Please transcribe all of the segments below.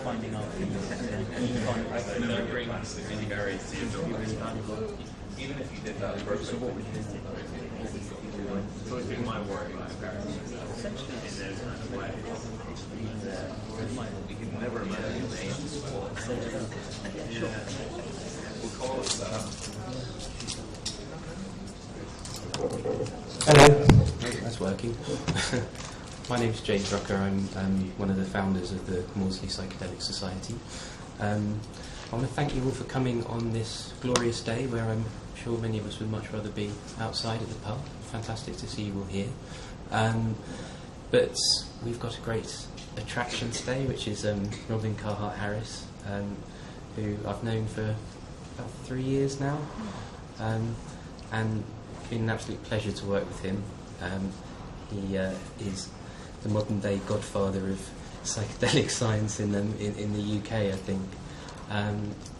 finding out things and no, it brings many barriers to your job. really valuable. Even if you did that approach, So what would you do? it's always been my worry about embarrassment. Essentially, In those kind of ways. You can never imagine the names. sure. We'll call it Hello. That's working. My name's James Rucker. I'm one of the founders of the Maudsley Psychedelic Society. I want to thank you all for coming on this glorious day where I'm sure many of us would much rather be outside at the pub. Fantastic to see you all here. But we've got a great attraction today, which is Robin Carhart-Harris, who I've known for about 3 years now, and it's been an absolute pleasure to work with him. He is the modern-day godfather of psychedelic science in the UK, I think,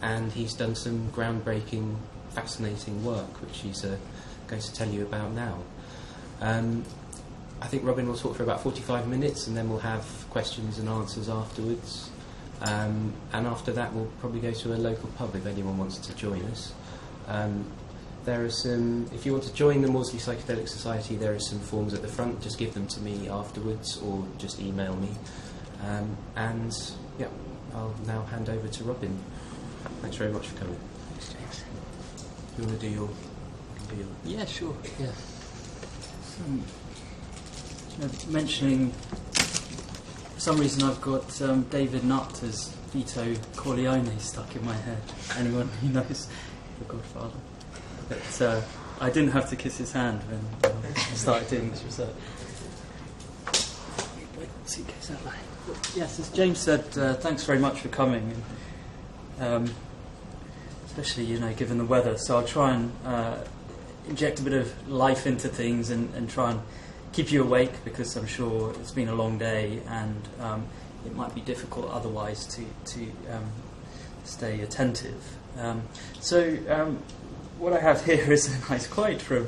and he's done some groundbreaking, fascinating work, which he's going to tell you about now. I think Robin will talk for about 45 minutes, and then we'll have questions and answers afterwards. And after that, we'll probably go to a local pub if anyone wants to join us. There are some, if you want to join the Maudsley Psychedelic Society, there are some forms at the front. Just give them to me afterwards, or just email me. And yeah, I'll now hand over to Robin. Thanks very much for coming. Thanks, James. You want to do your? Yeah, sure. Yeah. Mentioning, for some reason I've got David Nutt as Vito Corleone stuck in my head. Anyone who knows The Godfather. But I didn't have to kiss his hand when I started doing this research. Suitcase that way. Yes, as James said, thanks very much for coming, and especially given the weather. So I'll try and inject a bit of life into things and try and keep you awake, because I'm sure it's been a long day and it might be difficult otherwise to stay attentive. What I have here is a nice quote from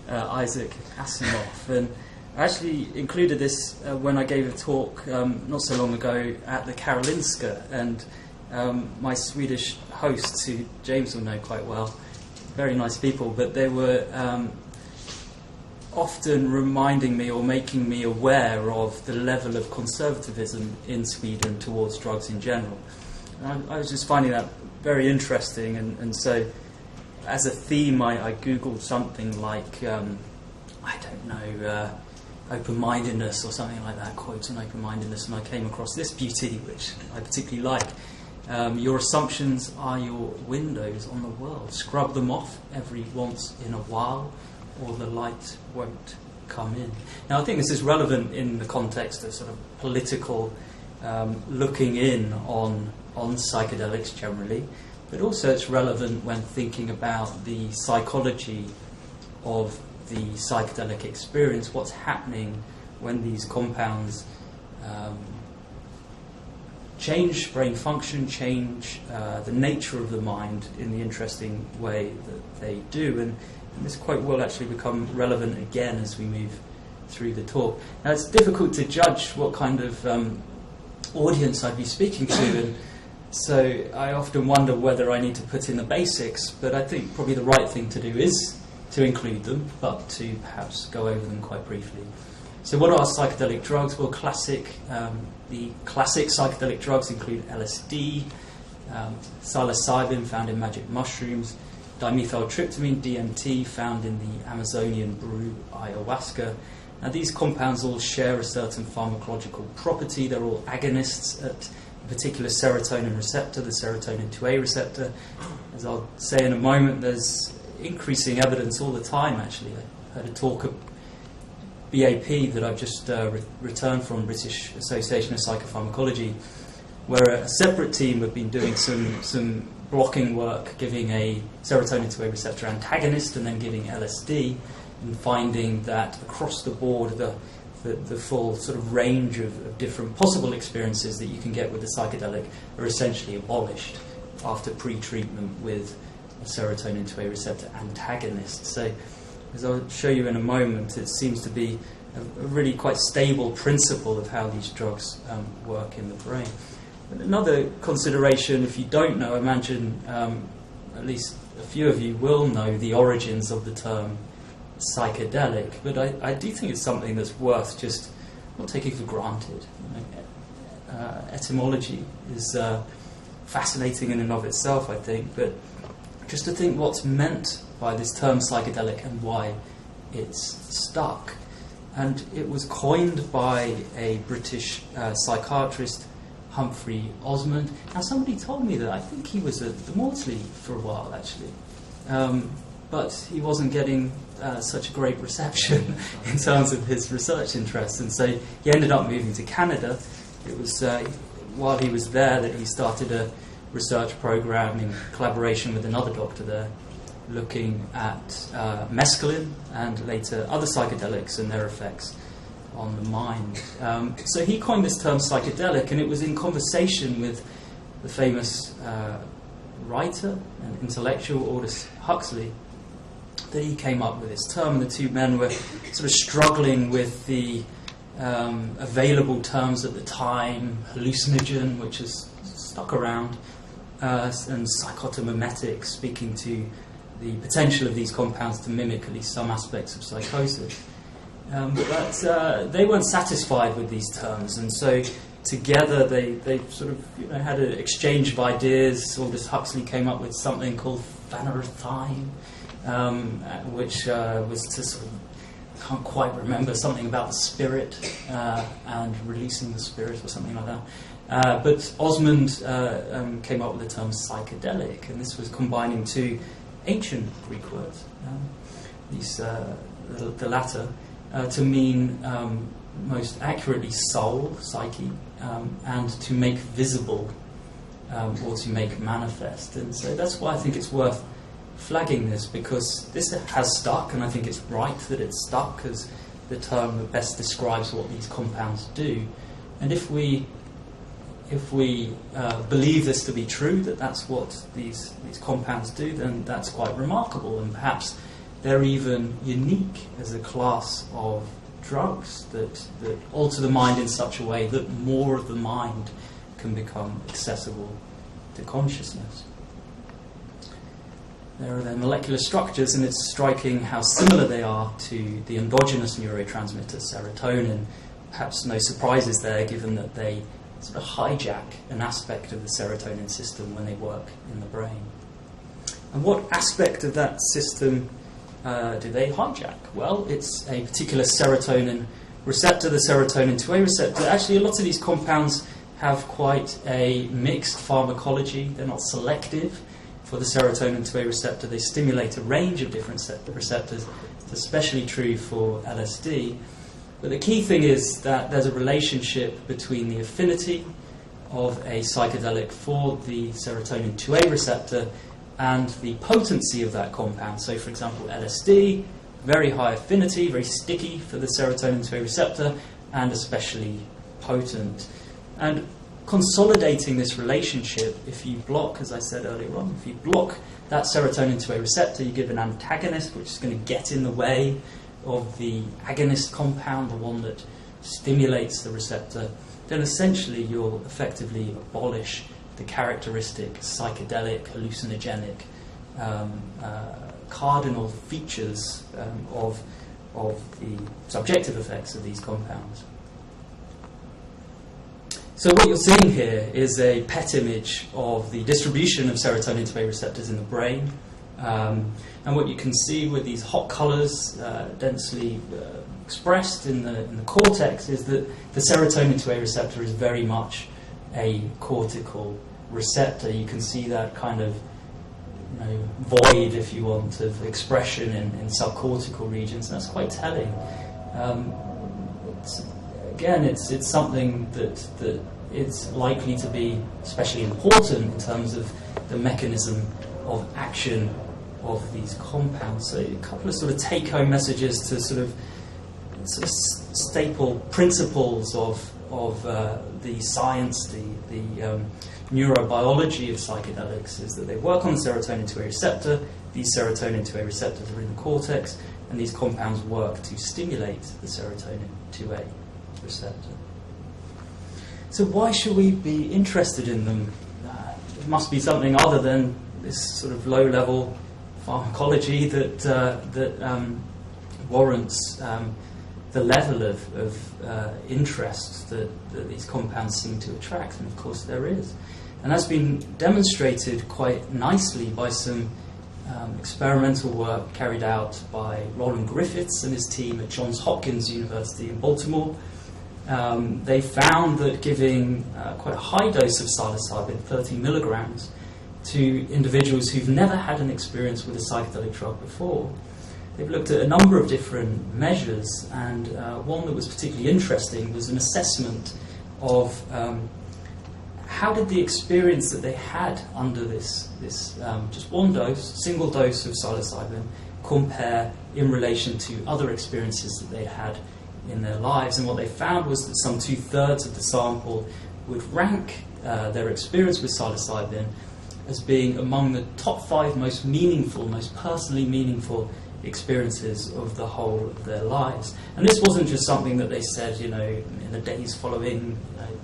Isaac Asimov, and I actually included this when I gave a talk not so long ago at the Karolinska, and my Swedish hosts, who James will know quite well, very nice people, but they were often reminding me or making me aware of the level of conservatism in Sweden towards drugs in general. And I was just finding that very interesting, and so as a theme I googled something like open-mindedness or something like that, quotes on open-mindedness, and I came across this beauty, which I particularly like. Your assumptions are your windows on the world. Scrub them off every once in a while, or the light won't come in. Now, I think this is relevant in the context of sort of political looking in on psychedelics generally, but also it's relevant when thinking about the psychology of the psychedelic experience, what's happening when these compounds change brain function, change the nature of the mind in the interesting way that they do. And this quote will actually become relevant again as we move through the talk. Now, it's difficult to judge what kind of audience I'd be speaking to, and so I often wonder whether I need to put in the basics, but I think probably the right thing to do is to include them, but to perhaps go over them quite briefly. So what are psychedelic drugs? Well, the classic psychedelic drugs include LSD, psilocybin found in magic mushrooms, dimethyltryptamine, DMT, found in the Amazonian brew ayahuasca. Now, these compounds all share a certain pharmacological property. They're all agonists at a particular serotonin receptor, the serotonin 2A receptor. As I'll say in a moment, there's increasing evidence all the time, actually. I heard a talk at BAP that I've just returned from, British Association of Psychopharmacology, where a separate team have been doing some blocking work, giving a serotonin 2A receptor antagonist and then giving LSD, and finding that across the board the full sort of range of different possible experiences that you can get with the psychedelic are essentially abolished after pre-treatment with a serotonin 2A receptor antagonist. So, as I'll show you in a moment, it seems to be a really quite stable principle of how these drugs work in the brain. And another consideration, if you don't know, I imagine at least a few of you will know the origins of the term psychedelic, but I do think it's something that's worth just not taking for granted. Etymology is fascinating in and of itself, I think, but just to think what's meant by this term psychedelic and why it's stuck. And it was coined by a British psychiatrist, Humphrey Osmond. Now, somebody told me that I think he was at the Maudsley for a while, actually. But he wasn't getting such a great reception in terms of his research interests, and so he ended up moving to Canada. It was while he was there that he started a research program in collaboration with another doctor there, looking at mescaline and later other psychedelics and their effects on the mind. So he coined this term psychedelic, and it was in conversation with the famous writer and intellectual Aldous Huxley that he came up with this term, and the two men were sort of struggling with the available terms at the time: hallucinogen, which has stuck around, and psychotomimetic, speaking to the potential of these compounds to mimic at least some aspects of psychosis. But they weren't satisfied with these terms, and so together they sort of had an exchange of ideas. Aldous Huxley came up with something called phanerothine, which was to sort of, can't quite remember, something about the spirit and releasing the spirit or something like that. But Osmond came up with the term psychedelic, and this was combining two ancient Greek words, the latter, to mean most accurately soul, psyche, and to make visible or to make manifest. And so that's why I think it's worth flagging this, because this has stuck, and I think it's right that it's stuck as the term that best describes what these compounds do. And if we believe this to be true, that that's what these compounds do, then that's quite remarkable, and perhaps they're even unique as a class of drugs that alter the mind in such a way that more of the mind can become accessible to consciousness. There are their molecular structures, and it's striking how similar they are to the endogenous neurotransmitter serotonin. Perhaps no surprises there, given that they sort of hijack an aspect of the serotonin system when they work in the brain. And what aspect of that system do they hijack? Well, it's a particular serotonin receptor, the serotonin 2A receptor. Actually, a lot of these compounds have quite a mixed pharmacology. They're not selective for the serotonin 2A receptor. They stimulate a range of different receptors. It's especially true for LSD. But the key thing is that there's a relationship between the affinity of a psychedelic for the serotonin 2A receptor and the potency of that compound. So, for example, LSD, very high affinity, very sticky for the serotonin 2A receptor, and especially potent. And consolidating this relationship, if you block, as I said earlier on, if you block that serotonin 2A receptor, you give an antagonist, which is going to get in the way of the agonist compound, the one that stimulates the receptor, then essentially you'll effectively abolish the characteristic psychedelic, hallucinogenic, cardinal features of the subjective effects of these compounds. So what you're seeing here is a PET image of the distribution of serotonin 2A receptors in the brain. And what you can see with these hot colours densely expressed in the cortex is that the serotonin 2A receptor is very much a cortical receptor. You can see that kind of void, if you want, of expression in subcortical regions, and that's quite telling. It's something that it's likely to be especially important in terms of the mechanism of action of these compounds. So a couple of sort of take-home messages to sort of staple principles of the science, the neurobiology of psychedelics, is that they work on the serotonin 2A receptor. These serotonin 2A receptors are in the cortex, and these compounds work to stimulate the serotonin 2A receptor. So why should we be interested in them? It must be something other than this sort of low-level pharmacology that warrants the level of interest that these compounds seem to attract, and of course there is. And that's been demonstrated quite nicely by some experimental work carried out by Roland Griffiths and his team at Johns Hopkins University in Baltimore. They found that giving quite a high dose of psilocybin, 30 milligrams, to individuals who've never had an experience with a psychedelic drug before, they've looked at a number of different measures, and one that was particularly interesting was an assessment of how did the experience that they had under this just one dose, single dose of psilocybin, compare in relation to other experiences that they had in their lives. And what they found was that some 2/3 of the sample would rank their experience with psilocybin as being among the top 5 most meaningful, most personally meaningful experiences of the whole of their lives. And this wasn't just something that they said, in the days following,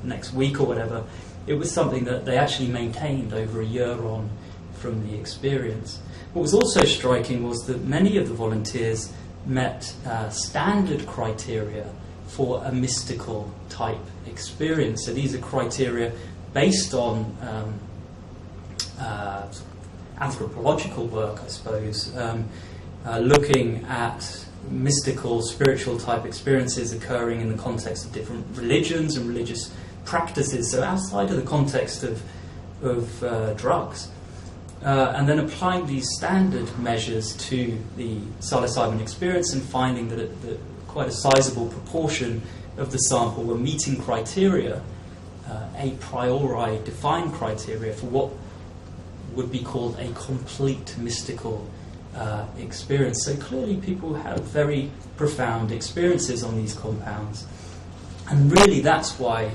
next week or whatever. It was something that they actually maintained over a year on from the experience. What was also striking was that many of the volunteers met standard criteria for a mystical type experience. So these are criteria based on anthropological work, I suppose, looking at mystical, spiritual type experiences occurring in the context of different religions and religious practices, so outside of the context of drugs. And then applying these standard measures to the psilocybin experience and finding that quite a sizable proportion of the sample were meeting criteria, a priori defined criteria for what would be called a complete mystical experience. So clearly people have very profound experiences on these compounds. And really that's why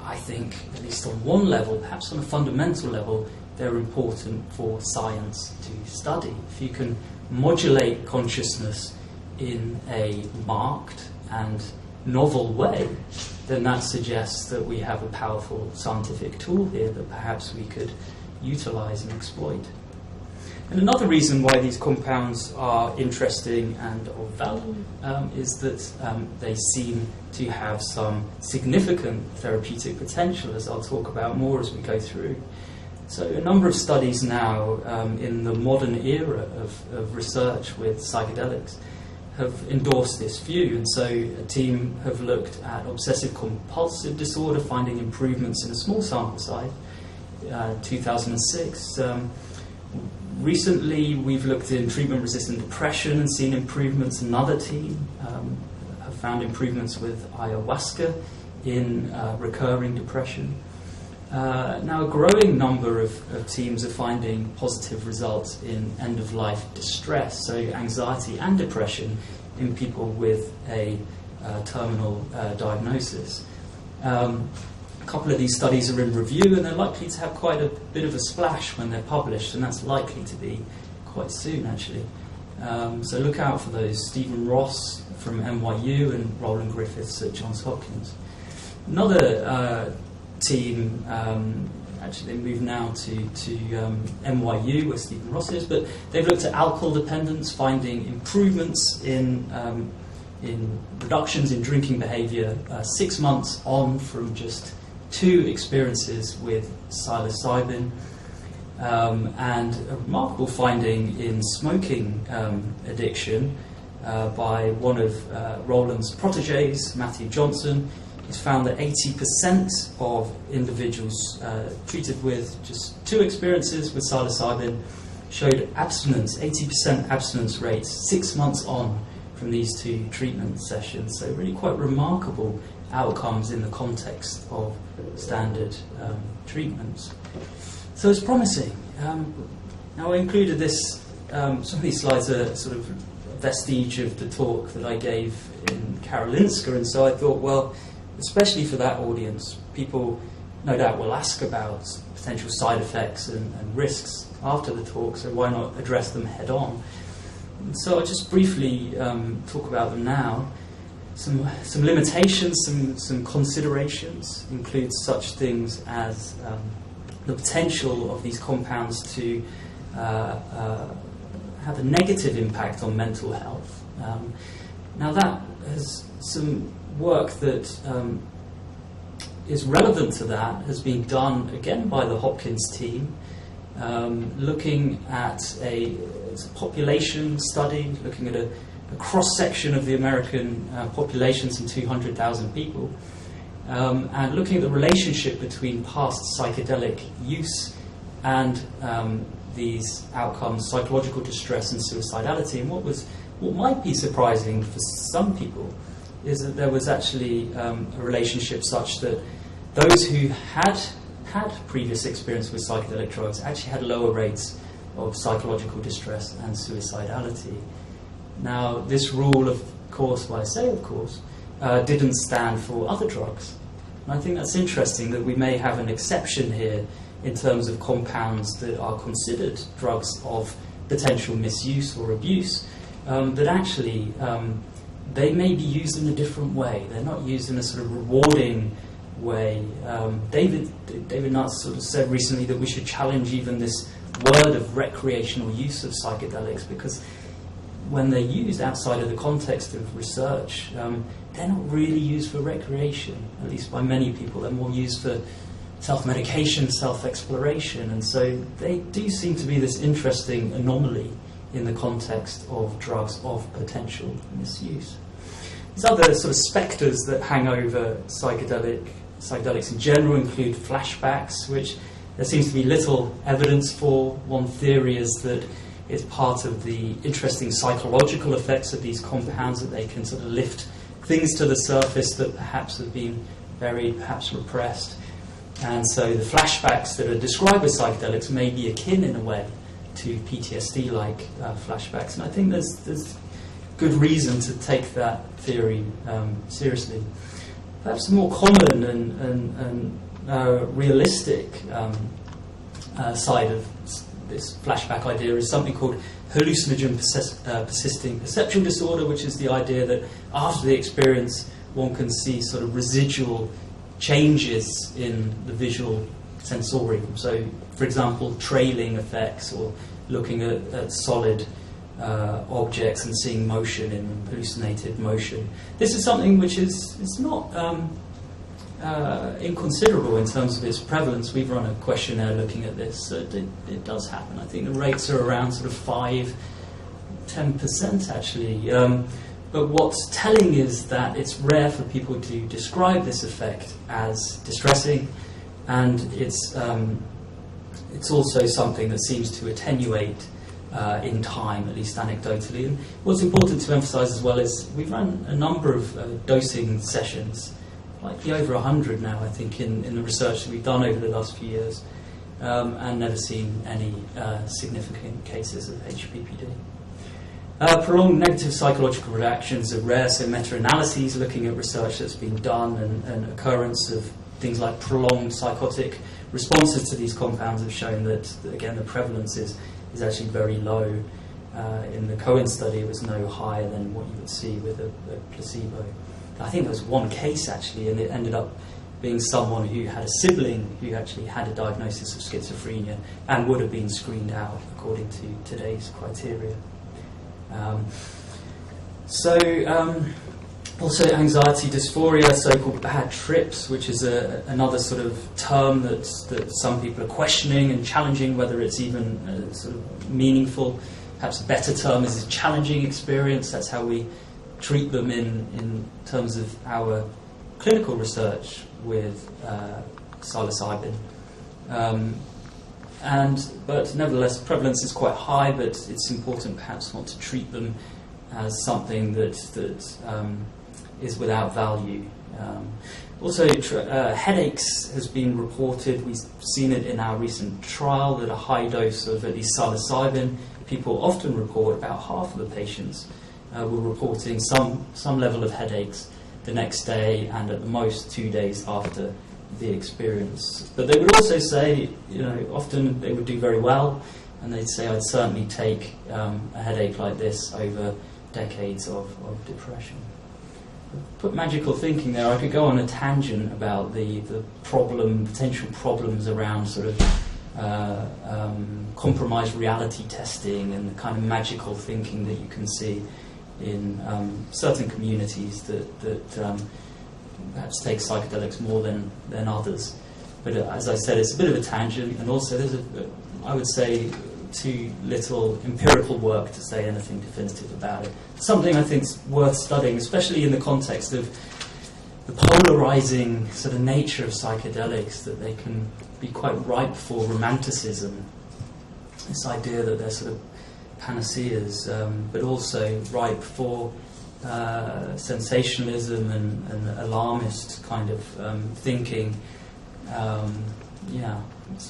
I think, at least on one level, perhaps on a fundamental level, they're important for science to study. If you can modulate consciousness in a marked and novel way, then that suggests that we have a powerful scientific tool here that perhaps we could utilize and exploit. And another reason why these compounds are interesting and of value is that they seem to have some significant therapeutic potential, as I'll talk about more as we go through. So a number of studies now in the modern era of research with psychedelics have endorsed this view. And so a team have looked at obsessive-compulsive disorder, finding improvements in a small sample size, 2006. Recently, we've looked in treatment-resistant depression and seen improvements. Another team have found improvements with ayahuasca in recurring depression. Now, a growing number of teams are finding positive results in end-of-life distress, so anxiety and depression in people with a terminal diagnosis. A couple of these studies are in review, and they're likely to have quite a bit of a splash when they're published, and that's likely to be quite soon, actually. So look out for those. Stephen Ross from NYU and Roland Griffiths at Johns Hopkins. Another team, actually they move now to NYU, where Stephen Ross is, but they've looked at alcohol dependence, finding improvements in reductions in drinking behaviour 6 months on from just 2 experiences with psilocybin, and a remarkable finding in smoking addiction by one of Roland's protégés, Matthew Johnson. He's found that 80% of individuals treated with just 2 experiences with psilocybin showed abstinence, 80% abstinence rates 6 months on from these 2 treatment sessions. So really quite remarkable outcomes in the context of standard treatments. So it's promising. Now I included this, some of these slides are sort of a vestige of the talk that I gave in Karolinska, and so I thought, well, especially for that audience, people no doubt will ask about potential side effects and risks after the talk, so why not address them head on? And so I'll just briefly talk about them now. some limitations, some considerations include such things as the potential of these compounds to have a negative impact on mental health. Now that has some work that is relevant to that has been done again by the Hopkins team, looking at a population study, looking at a cross-section of the American population, some 200,000 people, and looking at the relationship between past psychedelic use and these outcomes, psychological distress and suicidality. And what might be surprising for some people is that there was actually a relationship such that those who had previous experience with psychedelic drugs actually had lower rates of psychological distress and suicidality. Now, this rule, of course, well, I say of course, didn't stand for other drugs. And I think that's interesting that we may have an exception here in terms of compounds that are considered drugs of potential misuse or abuse, that actually they may be used in a different way. They're not used in a sort of rewarding way. David Nutt sort of said recently that we should challenge even this word of recreational use of psychedelics, because when they're used outside of the context of research, they're not really used for recreation, at least by many people. They're more used for self-medication, self-exploration, and so they do seem to be this interesting anomaly in the context of drugs of potential misuse. These other sort of spectres that hang over psychedelics in general include flashbacks, which there seems to be little evidence for. One theory is that it's part of the interesting psychological effects of these compounds, that they can sort of lift things to the surface that perhaps have been buried, perhaps repressed. And so the flashbacks that are described with psychedelics may be akin in a way to PTSD-like flashbacks. And I think there's good reason to take that theory seriously. Perhaps a more common and realistic side of this flashback idea is something called hallucinogen persisting perceptual disorder, which is the idea that after the experience one can see sort of residual changes in the visual sensorium. So, for example, trailing effects, or looking at solid objects and seeing motion in hallucinated motion. This is something which is not inconsiderable in terms of its prevalence. We've run a questionnaire looking at this, so it does happen. I think the rates are around sort of 5-10% actually. But what's telling is that it's rare for people to describe this effect as distressing, and it's also something that seems to attenuate in time, at least anecdotally. And what's important to emphasise as well is we've run a number of dosing sessions, likely over 100 now, I think, in the research that we've done over the last few years, and never seen any significant cases of HPPD. Prolonged negative psychological reactions are rare, so meta-analyses looking at research that's been done and occurrence of things like prolonged psychotic responses to these compounds have shown that again, the prevalence is actually very low. In the Cohen study, it was no higher than what you would see with a placebo. I think there was one case actually, and it ended up being someone who had a sibling who actually had a diagnosis of schizophrenia and would have been screened out according to today's criteria. Also anxiety dysphoria, so-called bad trips, which is another sort of term that some people are questioning and challenging whether it's even sort of meaningful. Perhaps a better term is a challenging experience. That's how we treat them in terms of our clinical research with psilocybin. But nevertheless, prevalence is quite high, but it's important perhaps not to treat them as something that is without value. Also, headaches has been reported. We've seen it in our recent trial that a high dose of at least psilocybin, people often report, about half of the patients were reporting some level of headaches the next day and at the most 2 days after the experience. But they would also say, often they would do very well, and they'd say, I'd certainly take a headache like this over decades of depression. put magical thinking there. I could go on a tangent about the potential problems around sort of compromised reality testing and the kind of magical thinking that you can see in certain communities that perhaps take psychedelics more than others. But as I said, it's a bit of a tangent, and also there's I would say, too little empirical work to say anything definitive about it. Something I think is worth studying, especially in the context of the polarizing sort of nature of psychedelics, that they can be quite ripe for romanticism. This idea that they're sort of panaceas, but also ripe for sensationalism and alarmist kind of thinking.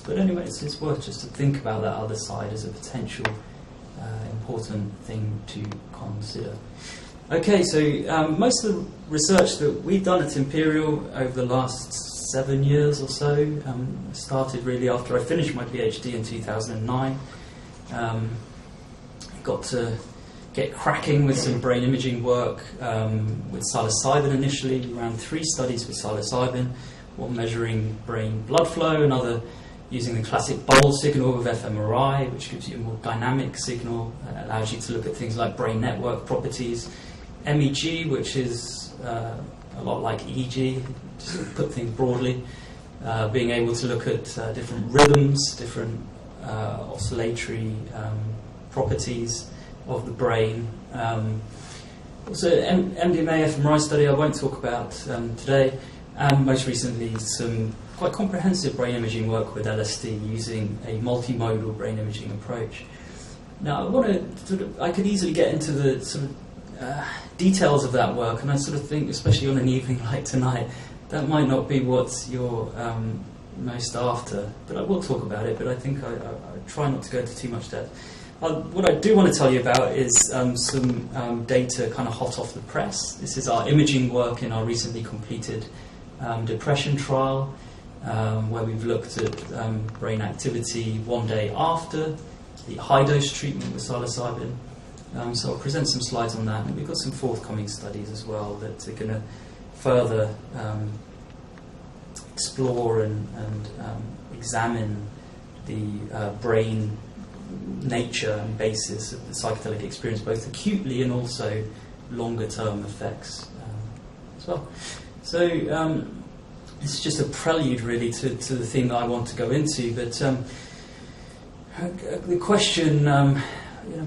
But anyway, it's worth just to think about that other side as a potential important thing to consider. Okay, so most of the research that we've done at Imperial over the last 7 years or so started really after I finished my PhD in 2009. Got to get cracking with some brain imaging work with psilocybin initially. We ran 3 studies with psilocybin, one measuring brain blood flow, another using the classic bowl signal of fMRI, which gives you a more dynamic signal, allows you to look at things like brain network properties. MEG, which is a lot like EEG, just to put things broadly, being able to look at different rhythms, different oscillatory properties of the brain. Also, MDMA fMRI study I won't talk about today, and most recently some quite comprehensive brain imaging work with LSD using a multimodal brain imaging approach. Now, I could easily get into the sort of details of that work, and I sort of think, especially on an evening like tonight, that might not be what you're most after. But I will talk about it, but I think I try not to go into too much depth. What I do want to tell you about is some data kind of hot off the press. This is our imaging work in our recently completed depression trial, where we've looked at brain activity 1 day after the high-dose treatment with psilocybin. So I'll present some slides on that, and we've got some forthcoming studies as well that are going to further explore and examine the brain nature and basis of the psychedelic experience, both acutely and also longer-term effects as well. So it's just a prelude, really, to the thing that I want to go into. But the question,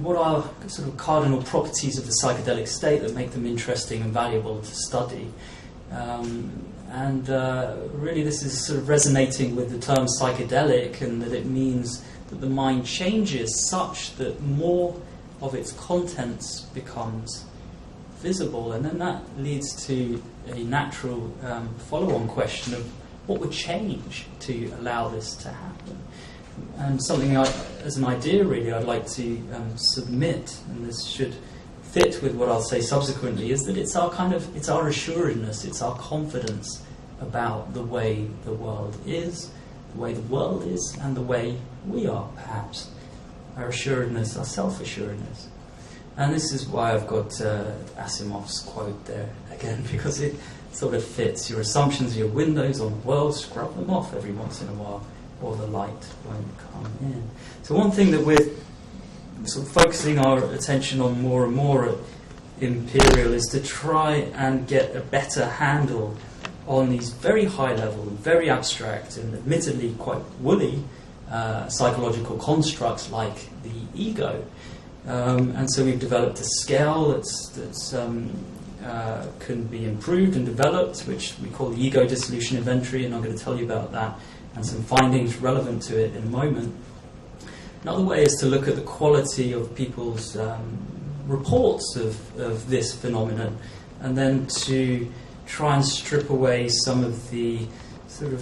what are sort of cardinal properties of the psychedelic state that make them interesting and valuable to study? Really, this is sort of resonating with the term psychedelic, and that it means that the mind changes such that more of its contents becomes visible, and then that leads to a natural follow-on question of what would change to allow this to happen. And something as an idea, really, I'd like to submit, and this should fit with what I'll say subsequently, is that it's our assuredness, it's our confidence about the way the world is, and the way we are, perhaps. Our assuredness, our self-assuredness. And this is why I've got Asimov's quote there again, because it sort of fits. Your assumptions are your windows on the world, scrub them off every once in a while, or the light won't come in. So one thing that we're sort of focusing our attention on more and more at Imperial is to try and get a better handle on these very high level, very abstract, and admittedly quite woolly psychological constructs like the ego. And so we've developed a scale that's can be improved and developed, which we call the ego dissolution inventory, and I'm going to tell you about that and some findings relevant to it in a moment. Another way is to look at the quality of people's reports of this phenomenon, and then to try and strip away some of the sort of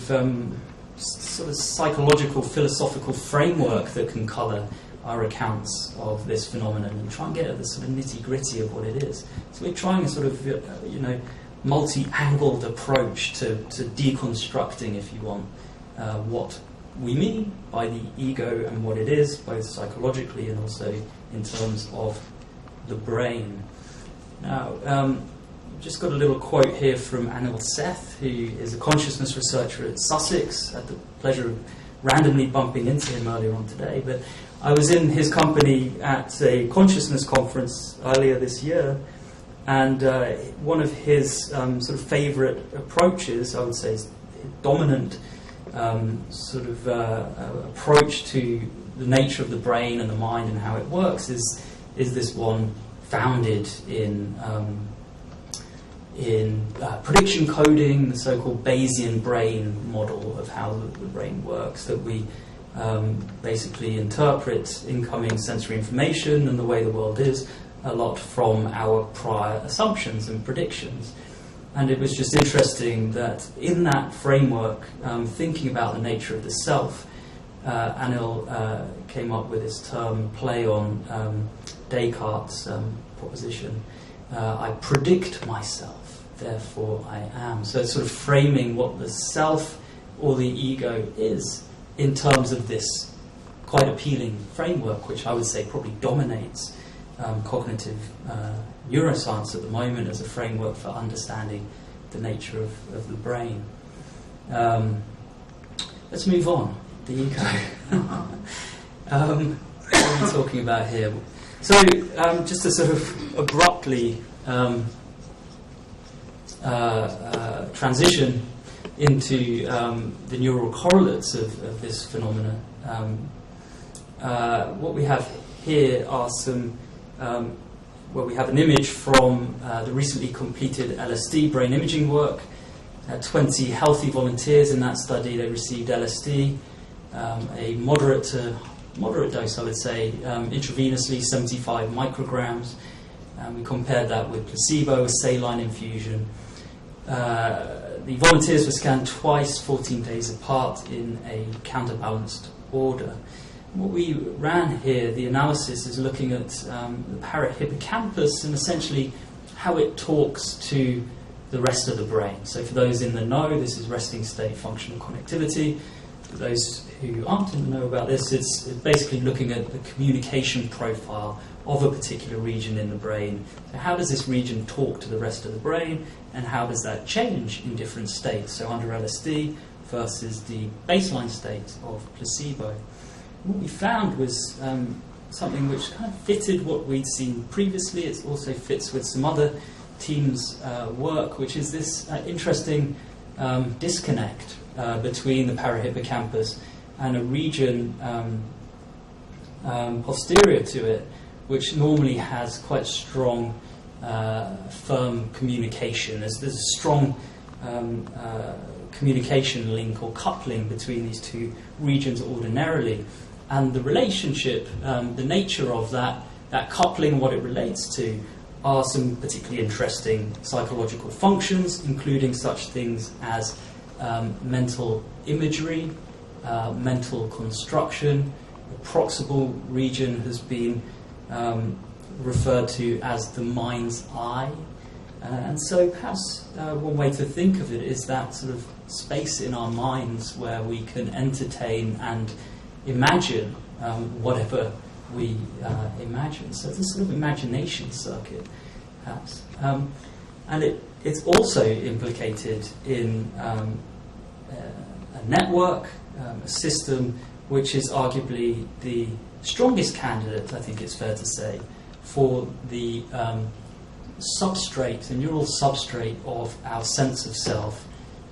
psychological, philosophical framework that can colour our accounts of this phenomenon, and try and get at the sort of nitty-gritty of what it is. So we're trying a sort of multi-angled approach to deconstructing, if you want, what we mean by the ego and what it is, both psychologically and also in terms of the brain. Now, just got a little quote here from Anil Seth, who is a consciousness researcher at Sussex. I had the pleasure of randomly bumping into him earlier on today, but I was in his company at a consciousness conference earlier this year, and one of his sort of favourite approaches, I would say, is dominant approach to the nature of the brain and the mind and how it works is this one founded in prediction coding, the so-called Bayesian brain model of how the brain works, that we basically interpret incoming sensory information and the way the world is a lot from our prior assumptions and predictions. And it was just interesting that in that framework, thinking about the nature of the self, Anil came up with this term, play on Descartes' proposition, I predict myself, therefore I am. So it's sort of framing what the self or the ego is in terms of this quite appealing framework, which I would say probably dominates cognitive neuroscience at the moment as a framework for understanding the nature of the brain. Let's move on. The ego. What are we talking about here? So, just to sort of abruptly transition into the neural correlates of this phenomena, what we have here are some, we have an image from the recently completed LSD brain imaging work. 20 healthy volunteers in that study, they received LSD, a moderate dose, I would say, intravenously, 75 micrograms. We compared that with placebo, a saline infusion. The volunteers were scanned twice, 14 days apart, in a counterbalanced order. What we ran here, the analysis, is looking at the parahippocampus and essentially how it talks to the rest of the brain. So for those in the know, this is resting state functional connectivity. For those who aren't in the know about this, it's basically looking at the communication profile of a particular region in the brain. So how does this region talk to the rest of the brain, and how does that change in different states? So under LSD versus the baseline state of placebo. What we found was something which kind of fitted what we'd seen previously. It also fits with some other teams' work, which is this interesting disconnect between the parahippocampus and a region posterior to it, which normally has quite strong, firm communication. There's a strong communication link or coupling between these two regions ordinarily. And the relationship, the nature of that coupling, what it relates to, are some particularly interesting psychological functions, including such things as mental imagery, mental construction. The proximal region has been referred to as the mind's eye. And so perhaps one way to think of it is that sort of space in our minds where we can entertain and imagine whatever we imagine. So it's a sort of imagination circuit, perhaps. And it's also implicated in a network, a system which is arguably the strongest candidate, I think it's fair to say, for the substrate, the neural substrate of our sense of self,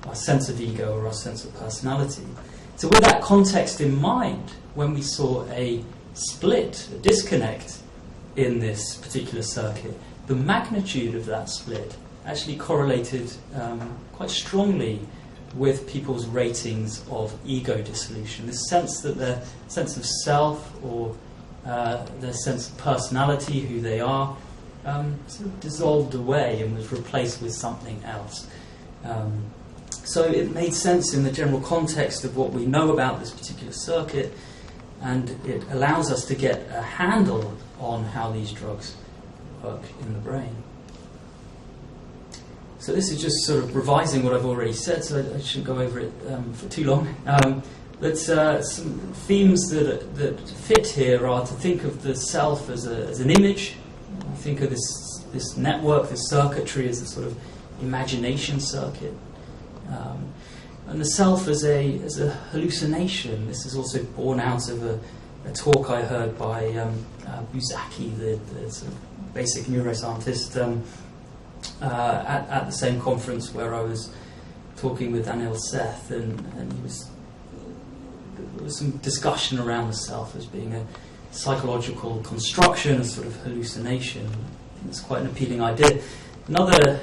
our sense of ego, or our sense of personality. So with that context in mind, when we saw a split, a disconnect in this particular circuit, the magnitude of that split actually correlated quite strongly with people's ratings of ego dissolution. This sense that their sense of self or their sense of personality, who they are, sort of dissolved away and was replaced with something else. So it made sense in the general context of what we know about this particular circuit, and it allows us to get a handle on how these drugs work in the brain. So this is just sort of revising what I've already said, so I shouldn't go over it for too long. But some themes that fit here are to think of the self as an image. Think of this this network, this circuitry as a sort of imagination circuit. And the self as a hallucination. This is also born out of a talk I heard by Buzaki, the sort of basic neuroscientist, at the same conference where I was talking with Anil Seth, and there was some discussion around the self as being a psychological construction, a sort of hallucination. It's quite an appealing idea. Another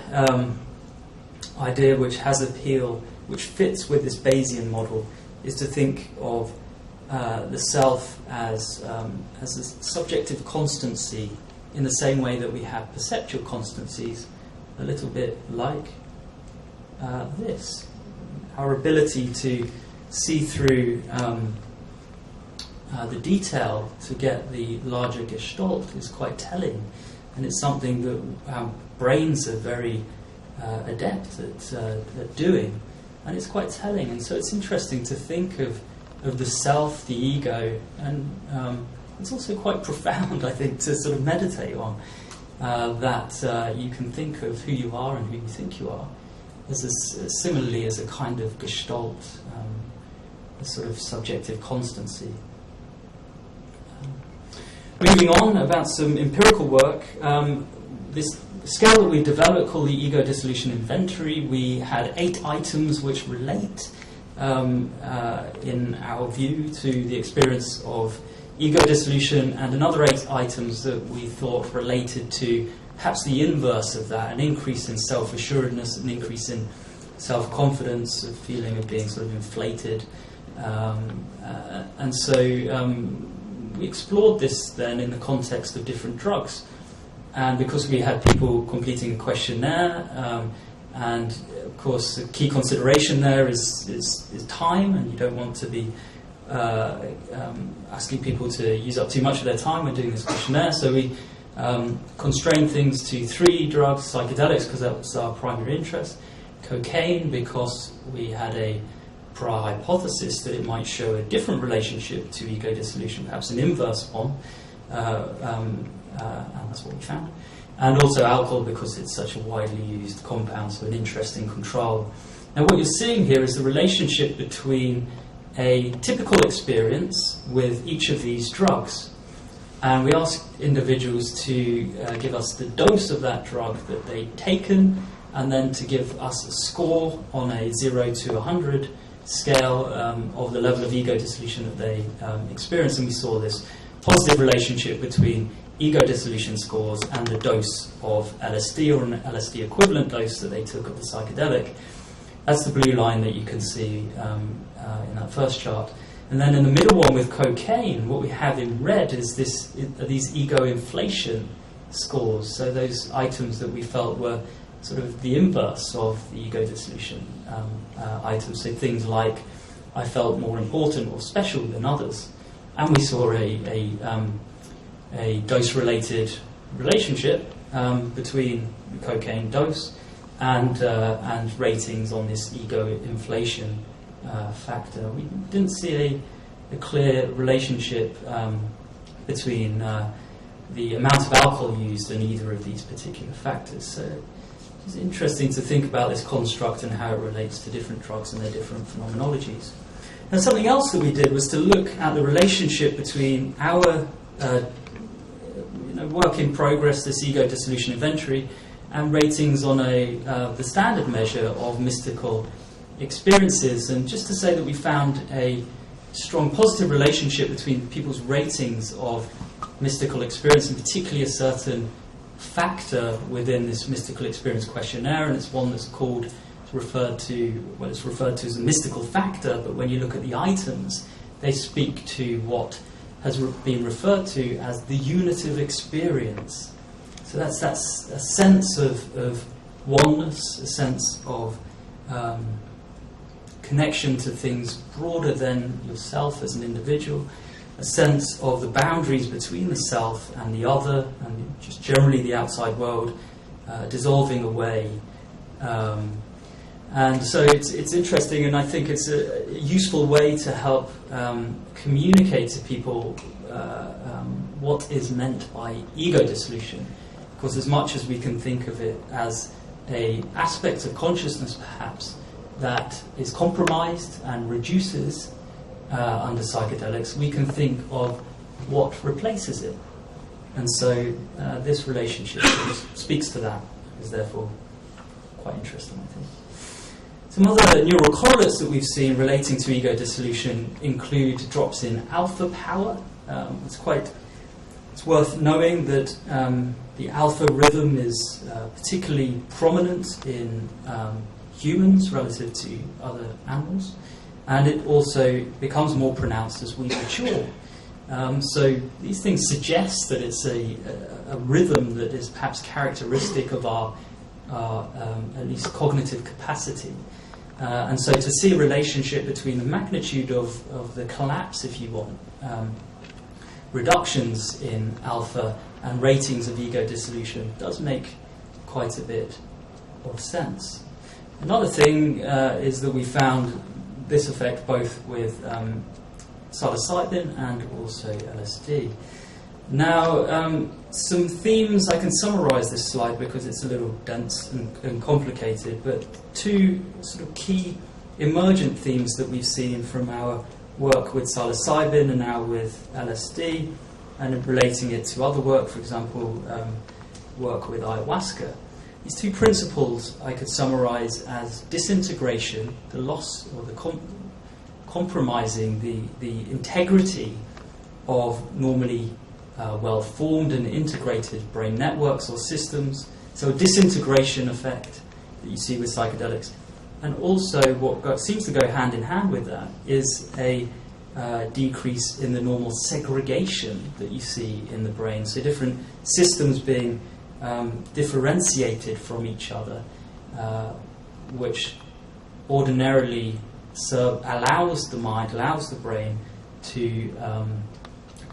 idea which has appeal, which fits with this Bayesian model, is to think of the self as a subjective constancy in the same way that we have perceptual constancies, a little bit like this. Our ability to see through the detail to get the larger gestalt is quite telling, and it's something that our brains are very adept at doing, and it's quite telling. And so it's interesting to think of the self, the ego, and it's also quite profound, I think, to sort of meditate on that you can think of who you are and who you think you are similarly as a kind of gestalt, a sort of subjective constancy. Moving on, about some empirical work, this scale that we developed called the Ego Dissolution Inventory, we had 8 items which relate, in our view, to the experience of ego dissolution, and another 8 items that we thought related to perhaps the inverse of that, an increase in self-assuredness, an increase in self-confidence, a feeling of being sort of inflated. And so we explored this then in the context of different drugs. And because we had people completing a questionnaire, and of course the key consideration there is time, and you don't want to be asking people to use up too much of their time when doing this questionnaire. So we constrained things to 3 drugs: psychedelics, because that was our primary interest; cocaine, because we had a prior hypothesis that it might show a different relationship to ego dissolution, perhaps an inverse one, and that's what we found; and also alcohol, because it's such a widely used compound, so an interesting control. Now what you're seeing here is the relationship between a typical experience with each of these drugs. And we asked individuals to give us the dose of that drug that they'd taken, and then to give us a score on a 0 to 100 scale of the level of ego dissolution that they experienced. And we saw this positive relationship between ego dissolution scores and the dose of LSD, or an LSD equivalent dose that they took of the psychedelic. That's the blue line that you can see in that first chart. And then in the middle one with cocaine, what we have in red is these ego inflation scores. So those items that we felt were sort of the inverse of the ego dissolution items. So things like, I felt more important or special than others. And we saw a dose-related relationship between the cocaine dose and ratings on this ego inflation factor. We didn't see a clear relationship between the amount of alcohol used and either of these particular factors. So it's interesting to think about this construct and how it relates to different drugs and their different phenomenologies. And something else that we did was to look at the relationship between our work in progress, this ego dissolution inventory, and ratings on the standard measure of mystical experiences. And just to say that we found a strong positive relationship between people's ratings of mystical experience, and particularly a certain factor within this mystical experience questionnaire, and it's one that's referred to as a mystical factor, but when you look at the items, they speak to what has been referred to as the unitive experience. So that's a sense of oneness, a sense of connection to things broader than yourself as an individual, a sense of the boundaries between the self and the other, and just generally the outside world, dissolving away. And so it's interesting, and I think it's a useful way to help communicate to people what is meant by ego dissolution. Because as much as we can think of it as an aspect of consciousness, perhaps, that is compromised and reduces under psychedelics, we can think of what replaces it. And so this relationship speaks to that, is therefore quite interesting, I think. Some other neural correlates that we've seen relating to ego dissolution include drops in alpha power. It's worth knowing that the alpha rhythm is particularly prominent in humans relative to other animals, and it also becomes more pronounced as we mature. So these things suggest that it's a rhythm that is perhaps characteristic of our at least cognitive capacity. And so to see a relationship between the magnitude of the collapse, if you want, reductions in alpha and ratings of ego dissolution does make quite a bit of sense. Another thing is that we found this effect both with psilocybin and also LSD. Now, some themes, I can summarise this slide because it's a little dense and complicated, but two sort of key emergent themes that we've seen from our work with psilocybin and now with LSD, and relating it to other work, for example, work with ayahuasca. These two principles I could summarise as disintegration, the loss or the compromising the integrity of normally well-formed and integrated brain networks or systems, so a disintegration effect that you see with psychedelics. And also what seems to go hand in hand with that is a decrease in the normal segregation that you see in the brain, so different systems being differentiated from each other, which ordinarily allows the mind, allows the brain to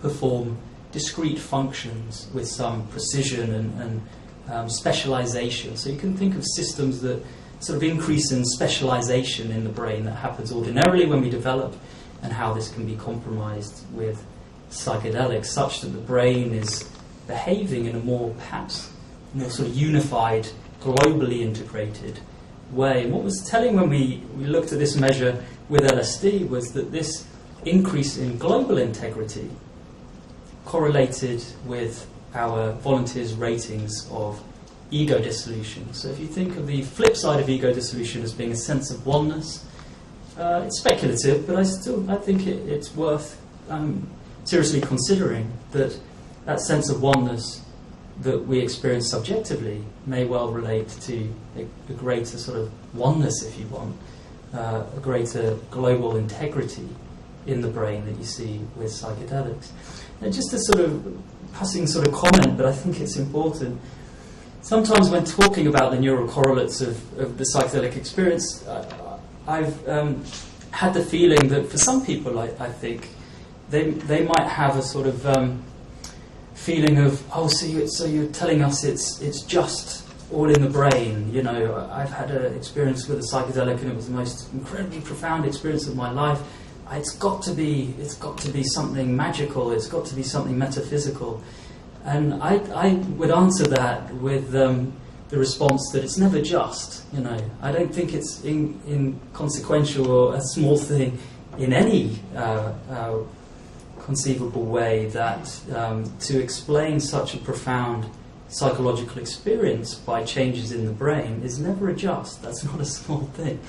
perform discrete functions with some precision and specialization. So you can think of systems that sort of increase in specialization in the brain that happens ordinarily when we develop, and how this can be compromised with psychedelics, such that the brain is behaving in a more sort of unified, globally integrated way. And what was telling when we looked at this measure with LSD was that this increase in global integrity correlated with our volunteers' ratings of ego dissolution. So if you think of the flip side of ego dissolution as being a sense of oneness, it's speculative, but I think it's worth seriously considering that sense of oneness that we experience subjectively may well relate to a greater sort of oneness, if you want, a greater global integrity in the brain that you see with psychedelics. And just a sort of passing sort of comment, but I think it's important. Sometimes when talking about the neural correlates of the psychedelic experience, I've had the feeling that for some people, I think, they might have a sort of feeling of, so you're telling us it's just all in the brain. You know, I've had an experience with a psychedelic and it was the most incredibly profound experience of my life. It's got to be something magical. It's got to be something metaphysical. And I would answer that with the response that it's never just. You know, I don't think it's inconsequential or a small thing in any conceivable way that to explain such a profound psychological experience by changes in the brain is never a just. That's not a small thing.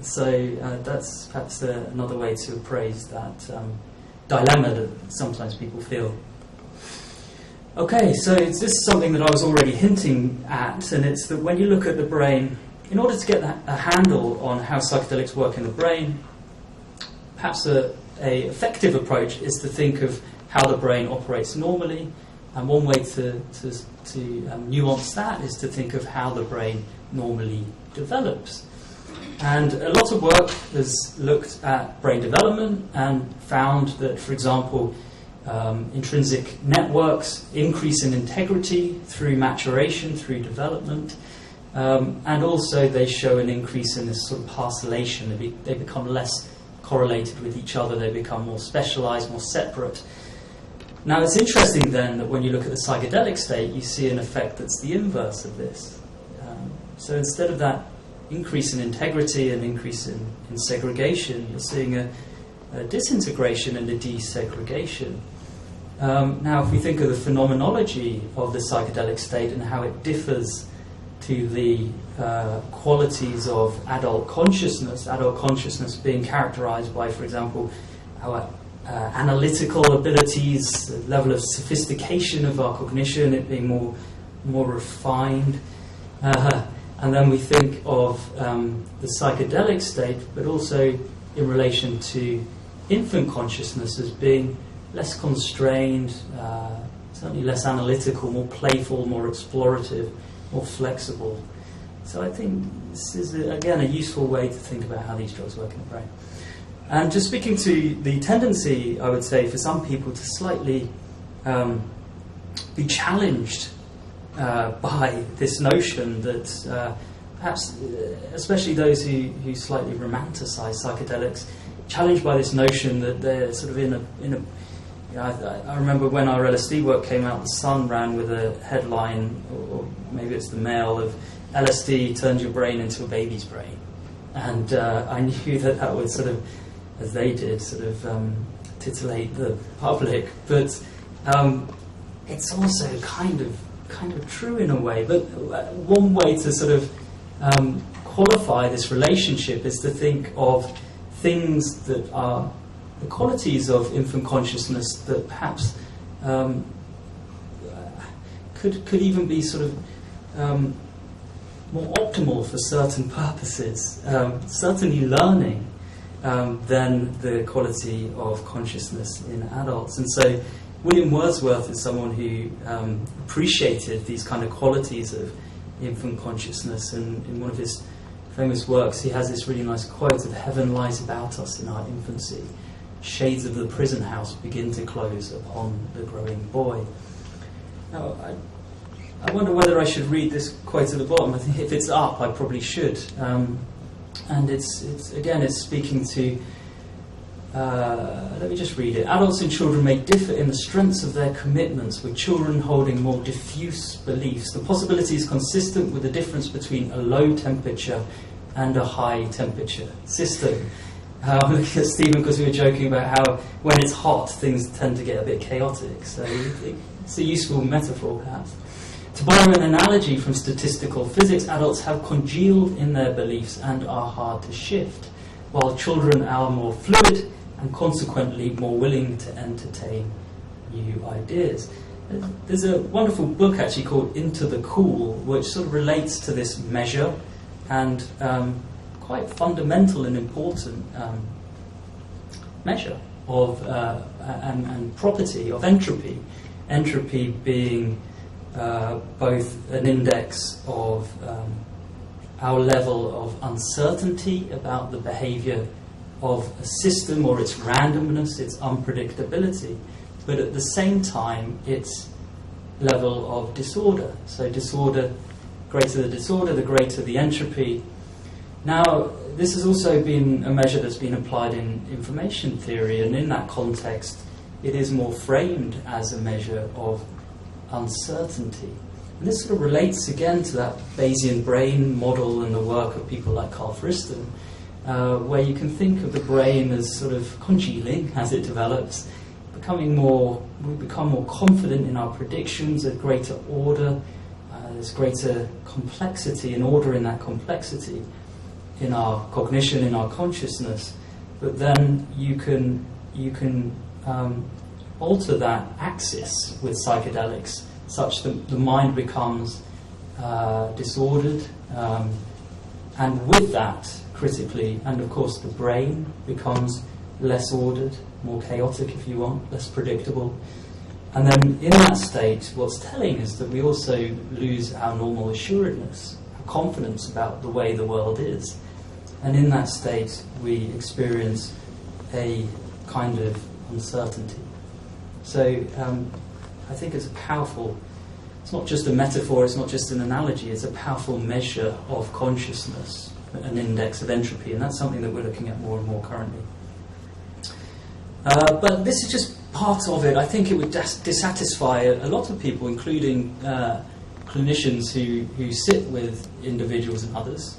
So that's perhaps another way to appraise that dilemma that sometimes people feel. Okay, so this is something that I was already hinting at, and it's that when you look at the brain, in order to get a handle on how psychedelics work in the brain, perhaps a effective approach is to think of how the brain operates normally, and one way to nuance that is to think of how the brain normally develops. And a lot of work has looked at brain development and found that, for example, intrinsic networks increase in integrity through maturation, through development, and also they show an increase in this sort of parcellation. They become less correlated with each other, they become more specialized, more separate. Now it's interesting then that when you look at the psychedelic state, you see an effect that's the inverse of this. So instead of that increase in integrity and increase in segregation, you're seeing a disintegration and a desegregation. Now, if we think of the phenomenology of the psychedelic state and how it differs to the qualities of adult consciousness being characterized by, for example, our analytical abilities, the level of sophistication of our cognition, it being more refined. And then we think of the psychedelic state, but also in relation to infant consciousness as being less constrained, certainly less analytical, more playful, more explorative, more flexible. So I think this is, again, a useful way to think about how these drugs work in the brain. And just speaking to the tendency, I would say, for some people to slightly be challenged by this notion that perhaps, especially those who slightly romanticize psychedelics, challenged by this notion that they're sort of in a I remember when our LSD work came out, The Sun ran with a headline, or maybe it's the Mail, of LSD turns your brain into a baby's brain. And I knew that would sort of, as they did, sort of titillate the public. But it's also kind of true in a way. But one way to sort of qualify this relationship is to think of things that are the qualities of infant consciousness that perhaps could even be sort of more optimal for certain purposes, certainly learning, than the quality of consciousness in adults. And so William Wordsworth is someone who appreciated these kind of qualities of infant consciousness, and in one of his famous works he has this really nice quote of "Heaven lies about us in our infancy. Shades of the prison house begin to close upon the growing boy." Now, I wonder whether I should read this quote at the bottom. I think if it's up, I probably should. And it's speaking to, let me just read it. "Adults and children may differ in the strengths of their commitments, with children holding more diffuse beliefs. The possibility is consistent with the difference between a low temperature and a high temperature system." Stephen, because we were joking about how when it's hot, things tend to get a bit chaotic. So it's a useful metaphor, perhaps. To borrow an analogy from statistical physics, adults have congealed in their beliefs and are hard to shift, while children are more fluid and consequently more willing to entertain new ideas. There's a wonderful book actually called Into the Cool, which sort of relates to this measure and quite fundamental and important measure of and property of entropy. Entropy being both an index of our level of uncertainty about the behavior of a system or its randomness, its unpredictability, but at the same time its level of disorder. So disorder, greater the disorder, the greater the entropy. Now, this has also been a measure that's been applied in information theory, and in that context it is more framed as a measure of uncertainty. And this sort of relates again to that Bayesian brain model and the work of people like Carl Friston, where you can think of the brain as sort of congealing as it develops, we become more confident in our predictions, a greater order, there's greater complexity and order in that complexity in our cognition, in our consciousness. But then you can alter that axis with psychedelics such that the mind becomes disordered, and with that, critically, and of course the brain becomes less ordered, more chaotic if you want, less predictable. And then in that state, what's telling is that we also lose our normal assuredness, our confidence about the way the world is. And in that state, we experience a kind of uncertainty. So I think it's it's not just a metaphor, it's not just an analogy, it's a powerful measure of consciousness, an index of entropy, and that's something that we're looking at more and more currently. But this is just part of it, I think it would dissatisfy a lot of people, including clinicians who sit with individuals and others,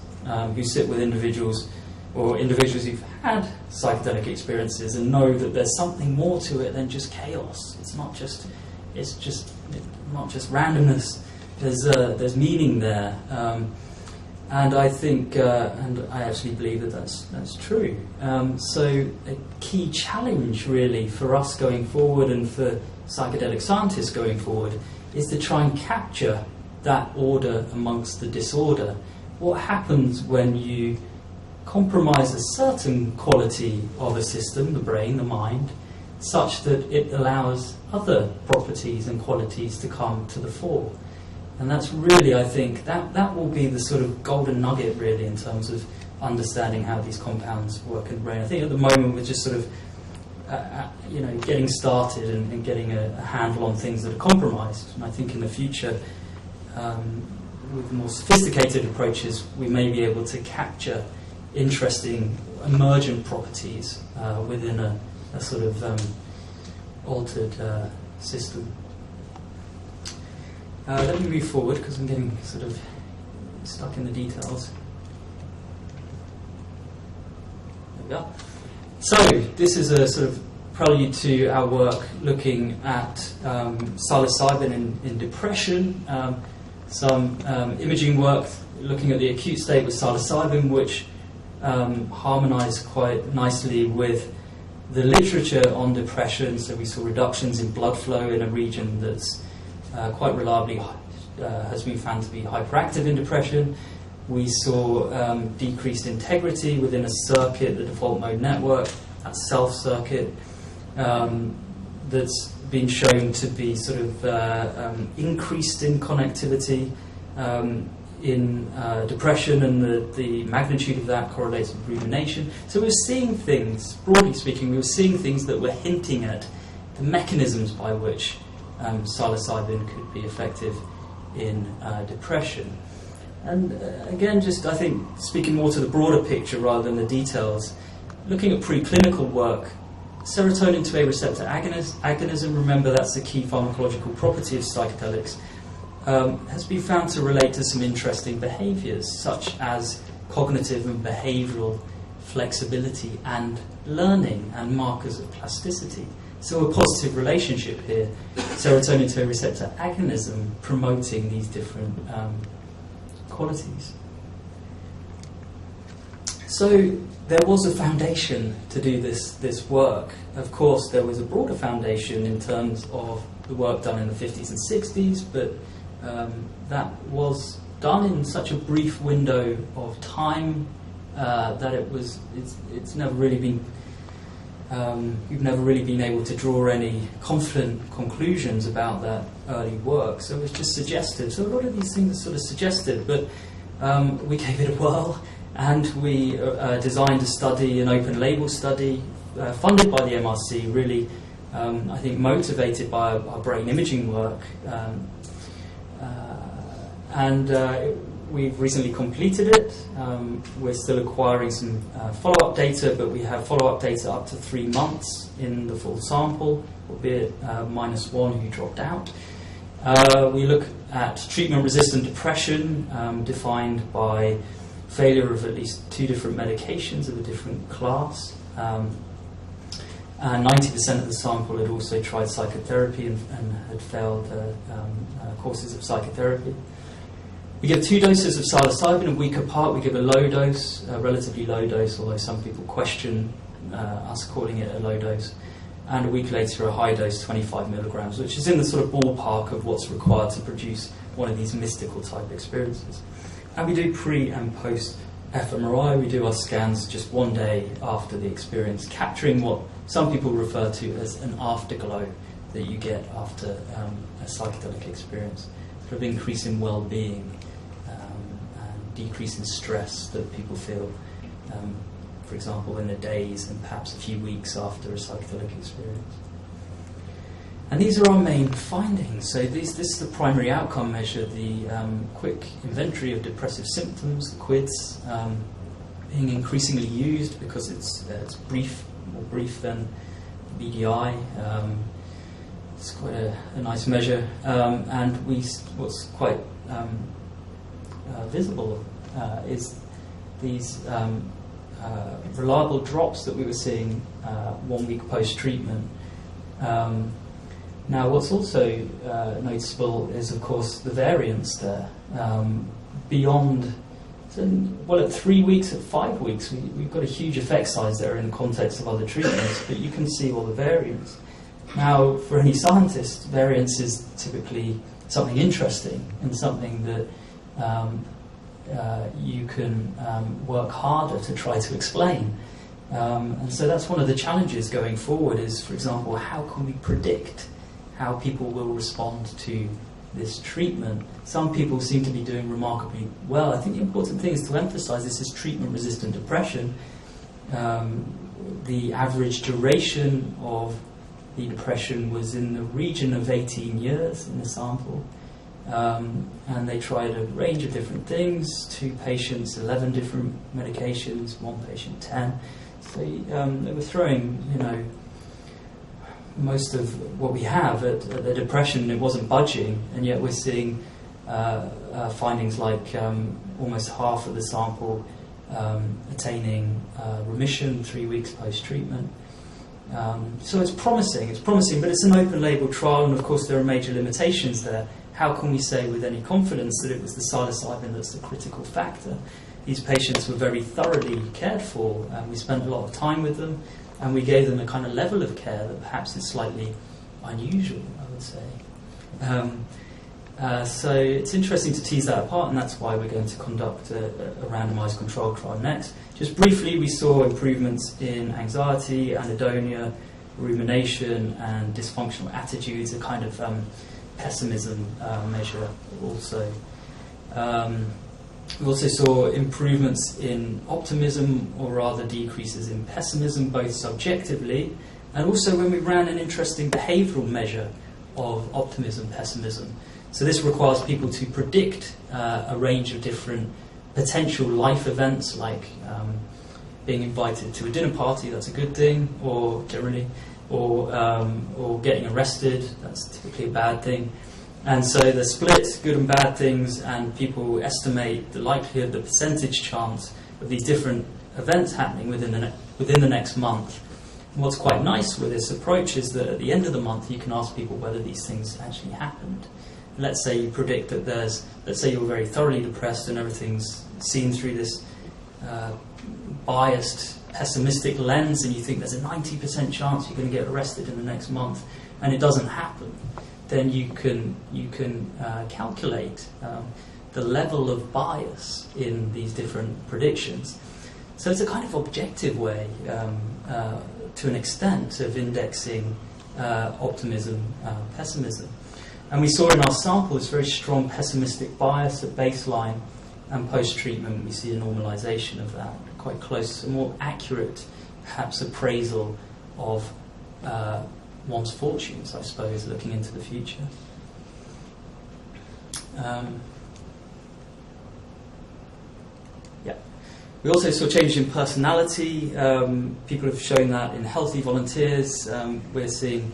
who sit with individuals or individuals who've had psychedelic experiences and know that there's something more to it than just chaos. It's not just randomness. There's meaning there, and I think, and I actually believe that that's true. So a key challenge really for us going forward and for psychedelic scientists going forward is to try and capture that order amongst the disorder. What happens when you compromise a certain quality of a system, the brain, the mind, such that it allows other properties and qualities to come to the fore? And that's really, I think, that will be the sort of golden nugget really in terms of understanding how these compounds work in the brain. I think at the moment we're just sort of getting started and getting a handle on things that are compromised. And I think in the future, with more sophisticated approaches, we may be able to capture interesting emergent properties within a sort of altered system. Let me move forward because I'm getting sort of stuck in the details. There we go. So this is a sort of prelude to our work looking at psilocybin in depression. Some imaging work looking at the acute state with psilocybin, which harmonised quite nicely with the literature on depression. So we saw reductions in blood flow in a region that's quite reliably has been found to be hyperactive in depression. We saw decreased integrity within a circuit, the default mode network, that self circuit, that's been shown to be sort of increased in connectivity in depression, and the magnitude of that correlates with rumination. So we were seeing things, broadly speaking, we were seeing things that were hinting at the mechanisms by which psilocybin could be effective in depression. And again, just I think speaking more to the broader picture rather than the details, looking at preclinical work, serotonin 2A receptor agonism, remember that's the key pharmacological property of psychedelics, has been found to relate to some interesting behaviours, such as cognitive and behavioural flexibility and learning and markers of plasticity. So a positive relationship here, serotonin 2A receptor agonism promoting these different qualities. So there was a foundation to do this work. Of course, there was a broader foundation in terms of the work done in the 50s and 60s, but that was done in such a brief window of time that it's never really been. We've never really been able to draw any confident conclusions about that early work, so it was just suggestive. So a lot of these things are sort of suggestive, but we gave it a whirl, and we designed a study, an open label study, funded by the MRC, really, I think motivated by our brain imaging work. We've recently completed it. We're still acquiring some follow-up data, but we have follow-up data up to 3 months in the full sample, albeit -1 who dropped out. We look at treatment-resistant depression, defined by failure of at least 2 different medications of a different class. And 90% of the sample had also tried psychotherapy and had failed courses of psychotherapy. We give 2 doses of psilocybin a week apart. We give a low dose, a relatively low dose, although some people question us calling it a low dose, and a week later a high dose, 25 milligrams, which is in the sort of ballpark of what's required to produce one of these mystical type experiences. And we do pre and post fMRI. We do our scans just 1 day after the experience, capturing what some people refer to as an afterglow that you get after a psychedelic experience, sort of increase in well-being, decrease in stress that people feel, for example, in the days and perhaps a few weeks after a psychedelic experience. And these are our main findings. So this is the primary outcome measure, the quick inventory of depressive symptoms, the QIDS, being increasingly used because it's brief, more brief than BDI. It's quite a nice measure, and what's quite visible is these reliable drops that we were seeing 1 week post-treatment. Now, what's also noticeable is, of course, the variance there. Beyond, at 3 weeks, at 5 weeks, we've got a huge effect size there in the context of other treatments, but you can see all the variance. Now, for any scientist, variance is typically something interesting and something that you can work harder to try to explain. And so that's one of the challenges going forward is, for example, how can we predict how people will respond to this treatment? Some people seem to be doing remarkably well. I think the important thing is to emphasize this is treatment-resistant depression. The average duration of the depression was in the region of 18 years in the sample. And they tried a range of different things, 2 patients, 11 different medications, 1 patient, 10. So they were throwing, most of what we have at the depression. It wasn't budging, and yet we're seeing findings like almost half of the sample attaining remission 3 weeks post-treatment. So it's promising, but it's an open-label trial, and of course there are major limitations there. How can we say with any confidence that it was the psilocybin that's the critical factor? These patients were very thoroughly cared for, and we spent a lot of time with them, and we gave them a kind of level of care that perhaps is slightly unusual, I would say. So it's interesting to tease that apart, and that's why we're going to conduct a randomized control trial next. Just briefly, we saw improvements in anxiety, anhedonia, rumination, and dysfunctional attitudes, a kind of pessimism measure also. We also saw improvements in optimism, or rather decreases in pessimism, both subjectively and also when we ran an interesting behavioural measure of optimism, pessimism. So this requires people to predict a range of different potential life events, like being invited to a dinner party, that's a good thing, or generally, or getting arrested, that's typically a bad thing. And so they're split, good and bad things, and people estimate the likelihood, the percentage chance of these different events happening within the next month. And what's quite nice with this approach is that at the end of the month you can ask people whether these things actually happened. Let's say you predict that let's say you're very thoroughly depressed and everything's seen through this biased, pessimistic lens, and you think there's a 90% chance you're going to get arrested in the next month, and it doesn't happen. Then you can calculate the level of bias in these different predictions. So it's a kind of objective way, to an extent, of indexing optimism, pessimism. And we saw in our sample this very strong pessimistic bias at baseline, and post-treatment we see a normalization of that, quite close, a more accurate, perhaps, appraisal of one's fortunes, I suppose, looking into the future. We also saw change in personality. People have shown that in healthy volunteers. We're seeing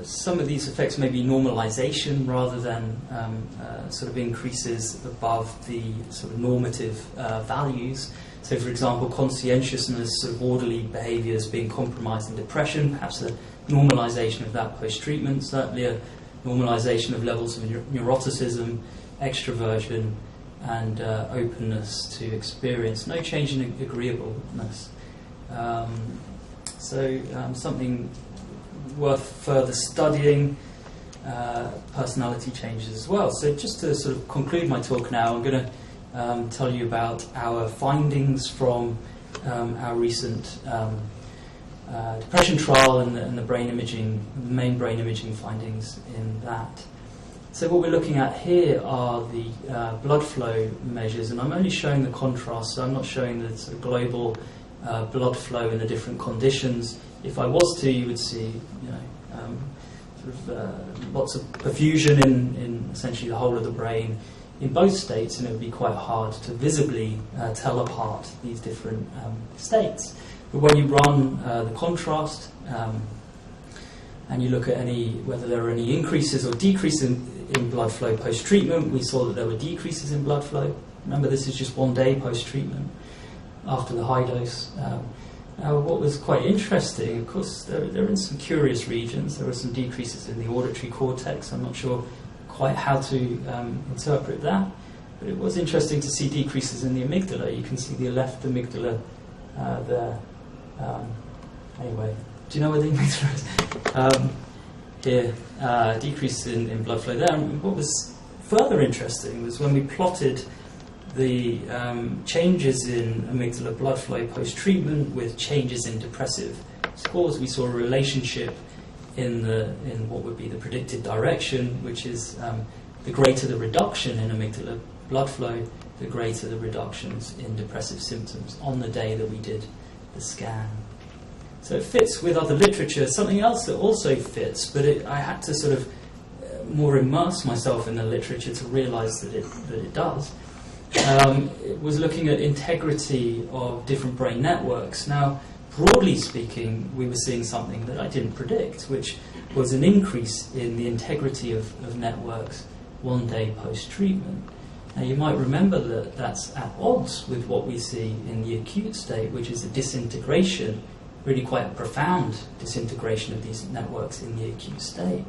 some of these effects may be normalization rather than sort of increases above the sort of normative values. So, for example, conscientiousness, sort of orderly behaviours being compromised in depression, perhaps a normalisation of that post-treatment, certainly a normalisation of levels of neuroticism, extroversion, and openness to experience. No change in agreeableness. Something worth further studying, personality changes as well. So just to sort of conclude my talk now, I'm going to tell you about our findings from our recent depression trial and the brain imaging, the main brain imaging findings in that. So what we're looking at here are the blood flow measures, and I'm only showing the contrast, so I'm not showing the sort of global blood flow in the different conditions. If I was to, you would see, lots of perfusion in essentially the whole of the brain in both states, and it would be quite hard to visibly tell apart these different states. But when you run the contrast and you look at whether there are any increases or decreases in blood flow post-treatment, we saw that there were decreases in blood flow. Remember, this is just 1 day post-treatment after the high dose. What was quite interesting, of course, they're in some curious regions. There were some decreases in the auditory cortex. I'm not sure quite how to interpret that, but it was interesting to see decreases in the amygdala. You can see the left amygdala there. Anyway, do you know where the amygdala is? Here, decrease in blood flow there. And what was further interesting was when we plotted the changes in amygdala blood flow post-treatment with changes in depressive scores, we saw a relationship in what would be the predicted direction, which is the greater the reduction in amygdala blood flow, the greater the reductions in depressive symptoms on the day that we did the scan. So it fits with other literature. Something else that also fits, but I had to sort of more immerse myself in the literature to realise that it does. It was looking at integrity of different brain networks. Now, broadly speaking, we were seeing something that I didn't predict, which was an increase in the integrity of networks 1 day post-treatment. Now, you might remember that that's at odds with what we see in the acute state, which is a disintegration, really quite a profound disintegration of these networks in the acute state.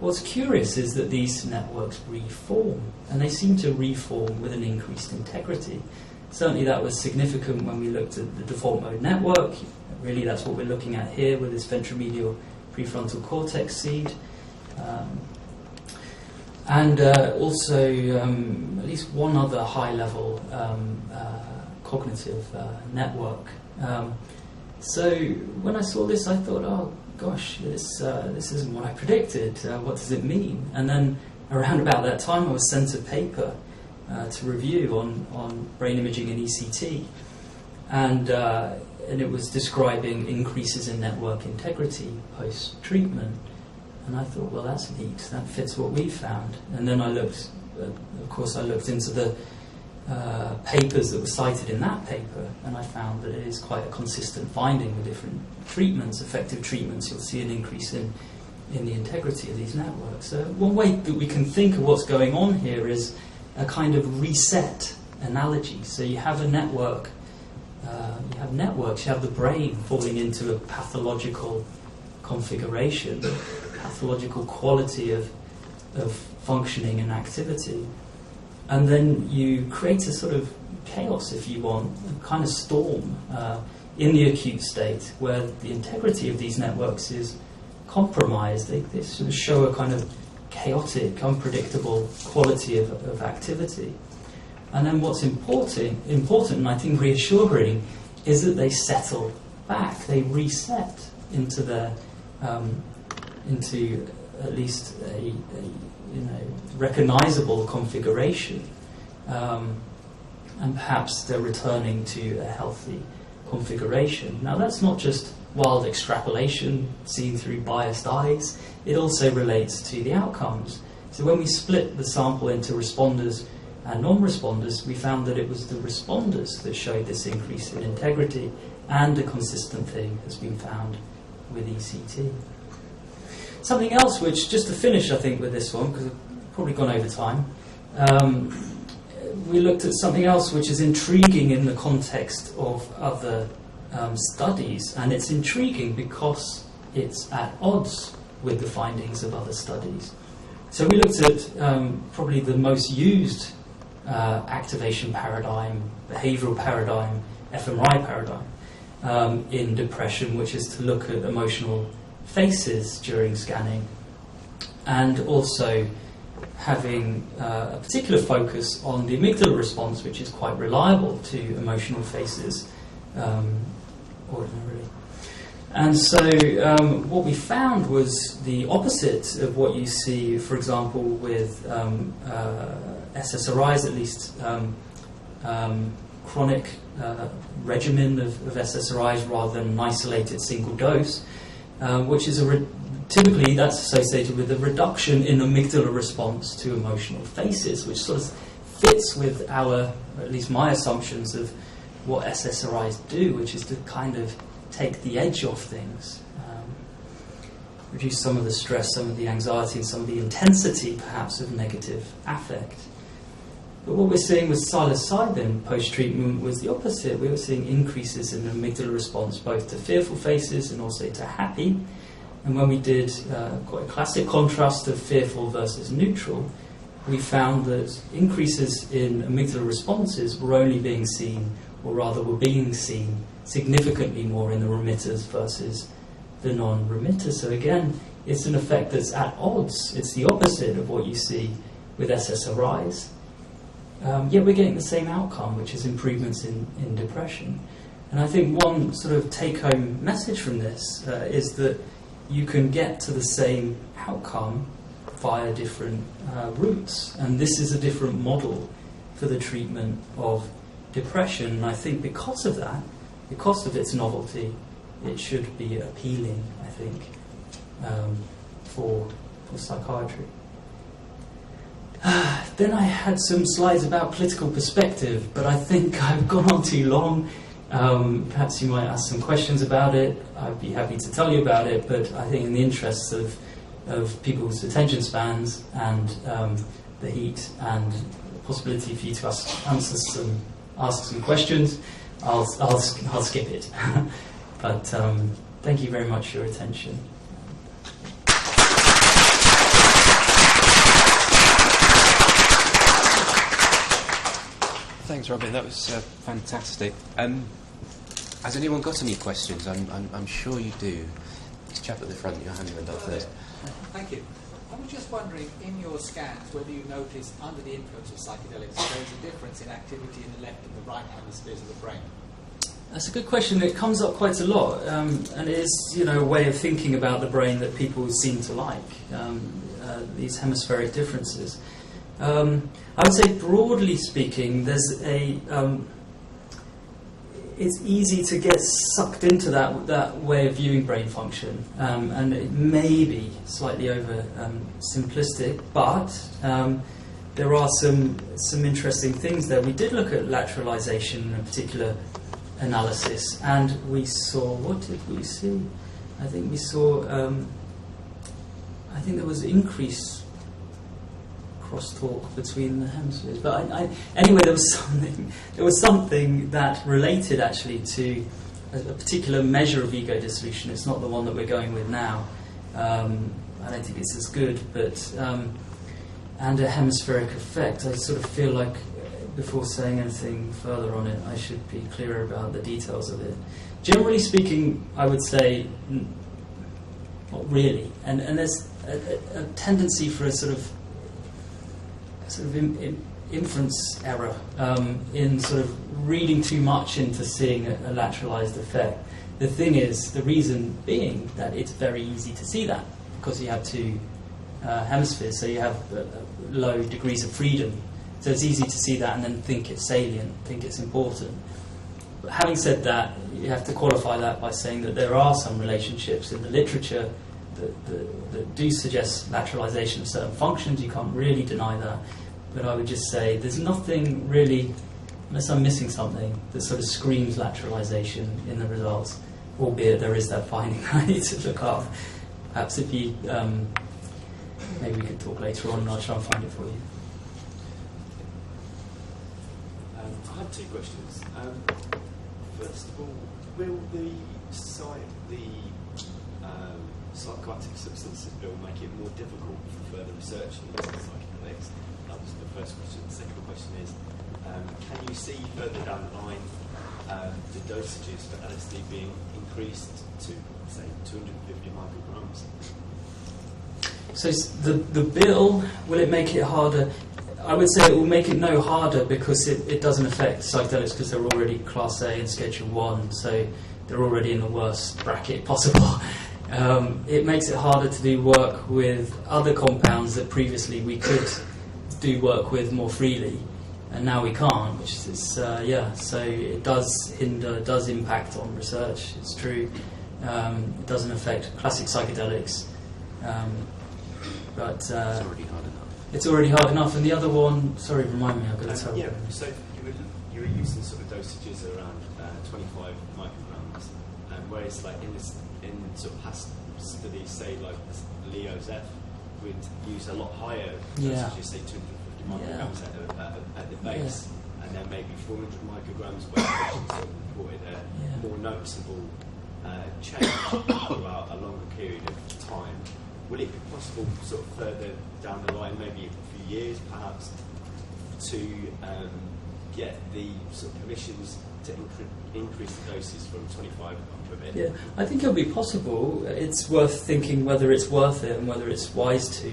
What's curious is that these networks reform, and they seem to reform with an increased integrity. Certainly that was significant when we looked at the default mode network. Really that's what we're looking at here with this ventromedial prefrontal cortex seed. And also at least one other high-level cognitive network. So when I saw this, I thought, oh gosh, this isn't what I predicted. What does it mean? And then around about that time, I was sent a paper to review on brain imaging and ECT, and it was describing increases in network integrity post-treatment. And I thought, well, that's neat. That fits what we found. And then I looked into the papers that were cited in that paper, and I found that it is quite a consistent finding with different treatments, effective treatments. You'll see an increase in the integrity of these networks. So one way that we can think of what's going on here is a kind of reset analogy. So you have a network, you have the brain falling into a pathological configuration, pathological quality of functioning and activity. And then you create a sort of chaos, if you want, a kind of storm in the acute state where the integrity of these networks is compromised. They sort of show a kind of chaotic, unpredictable quality of activity. And then what's important and I think reassuring is that they settle back. They reset into their into at least a recognizable configuration, and perhaps they're returning to a healthy configuration. Now that's not just wild extrapolation seen through biased eyes, it also relates to the outcomes. So when we split the sample into responders and non-responders, we found that it was the responders that showed this increase in integrity, and a consistent thing has been found with ECT. Something else which, just to finish I think with this one, because I've probably gone over time, we looked at something else which is intriguing in the context of other studies, and it's intriguing because it's at odds with the findings of other studies. So we looked at probably the most used activation paradigm, behavioural paradigm, fMRI paradigm in depression, which is to look at emotional faces during scanning, and also having a particular focus on the amygdala response, which is quite reliable to emotional faces ordinarily. And so what we found was the opposite of what you see, for example, with SSRIs, at least chronic regimen of SSRIs rather than an isolated single dose, which is typically that's associated with a reduction in amygdala response to emotional faces, which sort of fits with our, or at least my assumptions of what SSRIs do, which is to kind of take the edge off things, reduce some of the stress, some of the anxiety, and some of the intensity, perhaps, of negative affect. But what we're seeing with psilocybin post-treatment was the opposite. We were seeing increases in the amygdala response, both to fearful faces and also to happy. And when we did quite a classic contrast of fearful versus neutral, we found that increases in amygdala responses were only being seen, or rather were being seen significantly more in the remitters versus the non-remitters. So again, it's an effect that's at odds. It's the opposite of what you see with SSRIs. Yet we're getting the same outcome, which is improvements in depression. And I think one sort of take-home message from this is that you can get to the same outcome via different routes. And this is a different model for the treatment of depression. And I think because of that, because of its novelty, it should be appealing, I think, for psychiatry. Then I had some slides about political perspective, but I think I've gone on too long. Perhaps you might ask some questions about it. I'd be happy to tell you about it, but I think in the interests of people's attention spans and the heat and the possibility for you to ask some questions, I'll skip it. But thank you very much for your attention. Thanks, Robin. That was fantastic. Has anyone got any questions? I'm sure you do. This chap at the front, your hand went up first. Thank you. I was just wondering, in your scans, whether you noticed under the influence of psychedelics there's a difference in activity in the left and the right hemispheres of the brain. That's a good question. It comes up quite a lot, and it is, a way of thinking about the brain that people seem to like, these hemispheric differences. I would say, broadly speaking, there's it's easy to get sucked into that way of viewing brain function, and it may be slightly over simplistic, but there are some interesting things there. We did look at lateralization in a particular analysis, and we saw, what did we see? I think we saw, I think there was increased crosstalk between the hemispheres. But anyway, there was something that related actually to a particular measure of ego dissolution. It's not the one that we're going with now. I don't think it's as good, but and a hemispheric effect. I sort of feel like before saying anything further on it, I should be clearer about the details of it. Generally speaking, I would say not really, and there's a tendency for a sort of inference error in sort of reading too much into seeing a lateralized effect. The thing is, the reason being that it's very easy to see that because you have two hemispheres, so you have low degrees of freedom. So it's easy to see that and then think it's salient, think it's important. But having said that, you have to qualify that by saying that there are some relationships in the literature that do suggest lateralization of certain functions. You can't really deny that. But I would just say there's nothing really, unless I'm missing something, that sort of screams lateralization in the results, albeit there is that finding I need to look up. Perhaps if you, maybe we could talk later on and I'll try and find it for you. I have two questions. First of all, will the psychoactive substances bill make it more difficult for further research into psychedelics? That was the first question. The second question is, can you see further down the line the dosages for LSD being increased to, say, 250 micrograms? So the bill, will it make it harder? I would say it will make it no harder because it doesn't affect psychedelics because they're already Class A and Schedule 1, so they're already in the worst bracket possible. It makes it harder to do work with other compounds that previously we could do work with more freely, and now we can't, which is, so it does hinder, does impact on research, it's true. It doesn't affect classic psychedelics, but it's already hard enough. It's already hard enough, and the other one, sorry, remind me, I've got to tell you. So you were using sort of dosages around 25 micrograms, and whereas like in sort of past studies, say like Leo's F would use a lot higher dosages, say 250 micrograms at the base, and then maybe 400 micrograms, where patients sort of reported a more noticeable change throughout a longer period of time. Will it be possible, sort of further down the line, maybe a few years perhaps, to get the sort of permissions to increase the doses from 25 up a bit? Yeah, I think it'll be possible. It's worth thinking whether it's worth it and whether it's wise to.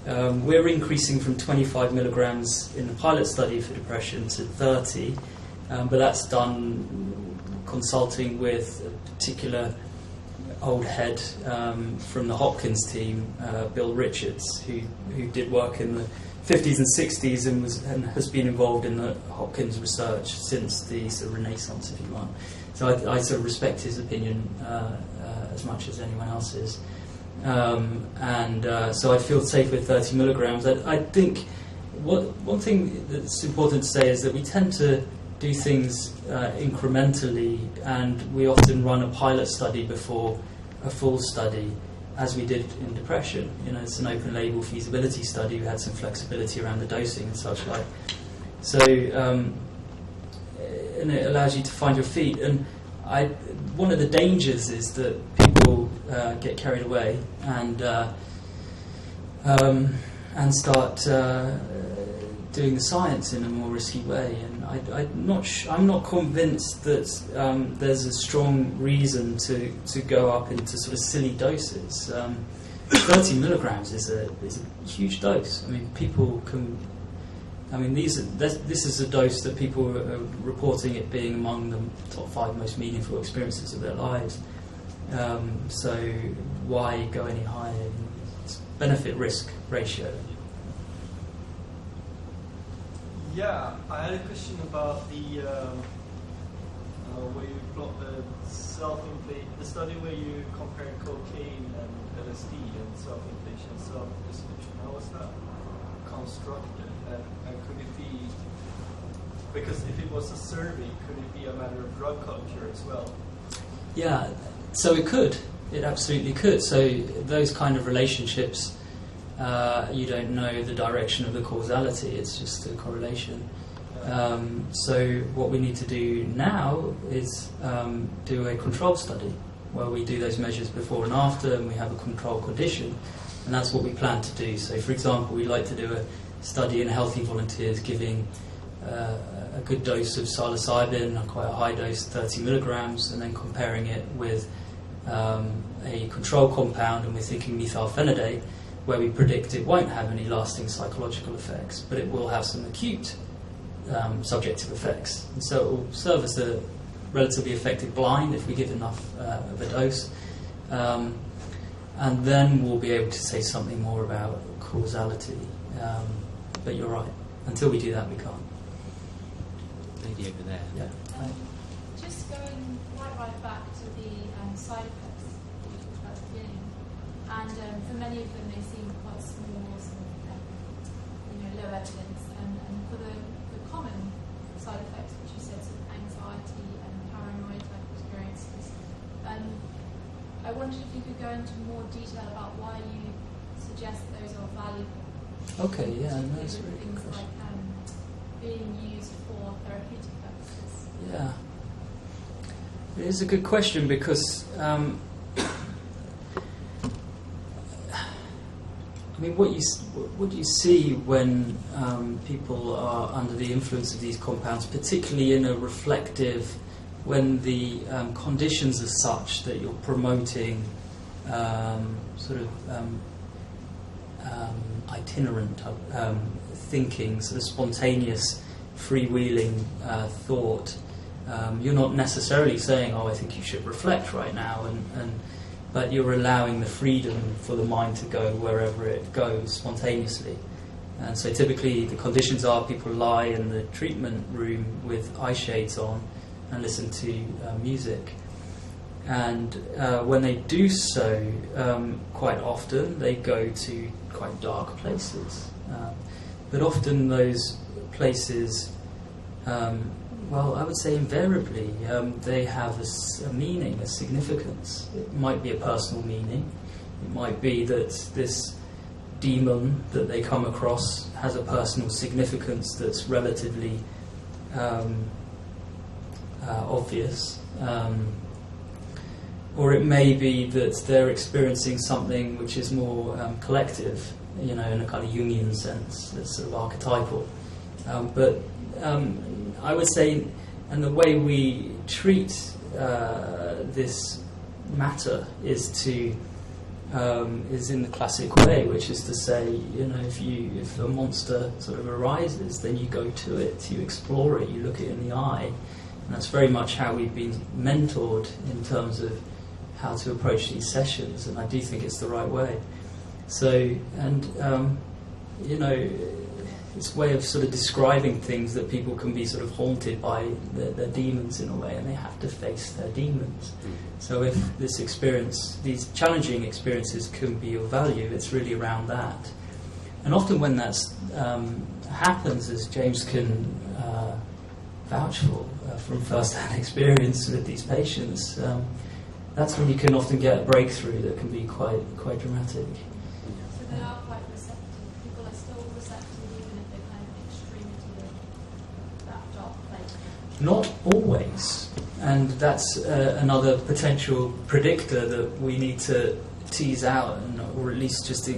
We're increasing from 25 milligrams in the pilot study for depression to 30, but that's done consulting with a particular old head from the Hopkins team, Bill Richards, who did work in the 50s and 60s and has been involved in the Hopkins research since the sort of Renaissance, if you want. So I sort of respect his opinion as much as anyone else's. So I feel safe with 30 milligrams. I think one thing that's important to say is that we tend to do things incrementally, and we often run a pilot study before a full study, as we did in depression. You know, it's an open label feasibility study. We had some flexibility around the dosing and such like. So, and it allows you to find your feet. And one of the dangers is that people get carried away and start doing the science in a more risky way. And I'm not convinced that there's a strong reason to go up into sort of silly doses. 30 milligrams is a huge dose. I mean, people can. I mean, this is a dose that people are reporting it being among the top 5 most meaningful experiences of their lives. So why go any higher? It's benefit-risk ratio. Yeah, I had a question about the where you plot the the study where you compare cocaine and LSD and self-inflation and self-dissolution. How was that constructed? And could it be, because if it was a survey, could it be a matter of drug culture as well? Yeah, so it could. It absolutely could. So those kind of relationships, you don't know the direction of the causality, it's just a correlation. So what we need to do now is do a control study where we do those measures before and after, and we have a control condition, and that's what we plan to do. So for example, we like to do a study in healthy volunteers giving a good dose of psilocybin, quite a high dose, 30 milligrams, and then comparing it with a control compound, and we're thinking methylphenidate, where we predict it won't have any lasting psychological effects, but it will have some acute subjective effects. And so it will serve as a relatively effective blind if we give enough of a dose. And then we'll be able to say something more about causality. But you're right, until we do that, we can't. Lady over there. Yeah. Just going right back to the side effects that you talked about at the beginning, and for many of them they seem quite small, sort of, low evidence, and for the common side effects, which you said, sort of anxiety and paranoid type experiences, I wondered if you could go into more detail about why you suggest those are valuable. Okay, yeah, that's a very good things question. like being used for therapeutic purposes. Yeah. It is a good question because, I mean, what you see when people are under the influence of these compounds, particularly in a reflective, when the conditions are such that you're promoting itinerant thinking, sort of spontaneous, freewheeling thought. You're not necessarily saying, "Oh, I think you should reflect right now," but you're allowing the freedom for the mind to go wherever it goes spontaneously. And so typically the conditions are people lie in the treatment room with eye shades on and listen to music. And when they do so, quite often they go to quite dark places. But often those places Well, I would say invariably they have a meaning, a significance. It might be a personal meaning. It might be that this demon that they come across has a personal significance that's relatively obvious. Or it may be that they're experiencing something which is more collective, in a kind of Jungian sense, that's sort of archetypal. But I would say, and the way we treat this matter is in the classic way, which is to say, if a monster sort of arises, then you go to it, you explore it, you look it in the eye, and that's very much how we've been mentored in terms of how to approach these sessions, and I do think it's the right way. So, and it's a way of sort of describing things that people can be sort of haunted by their demons in a way, and they have to face their demons. So if this experience, these challenging experiences can be of value, it's really around that. And often when that happens, as James can vouch for from first-hand experience with these patients, that's when you can often get a breakthrough that can be quite dramatic. So they are quite receptive. People are still receptive even if they're kind of extremely that dark place. Not always, and that's another potential predictor that we need to tease out, or at least just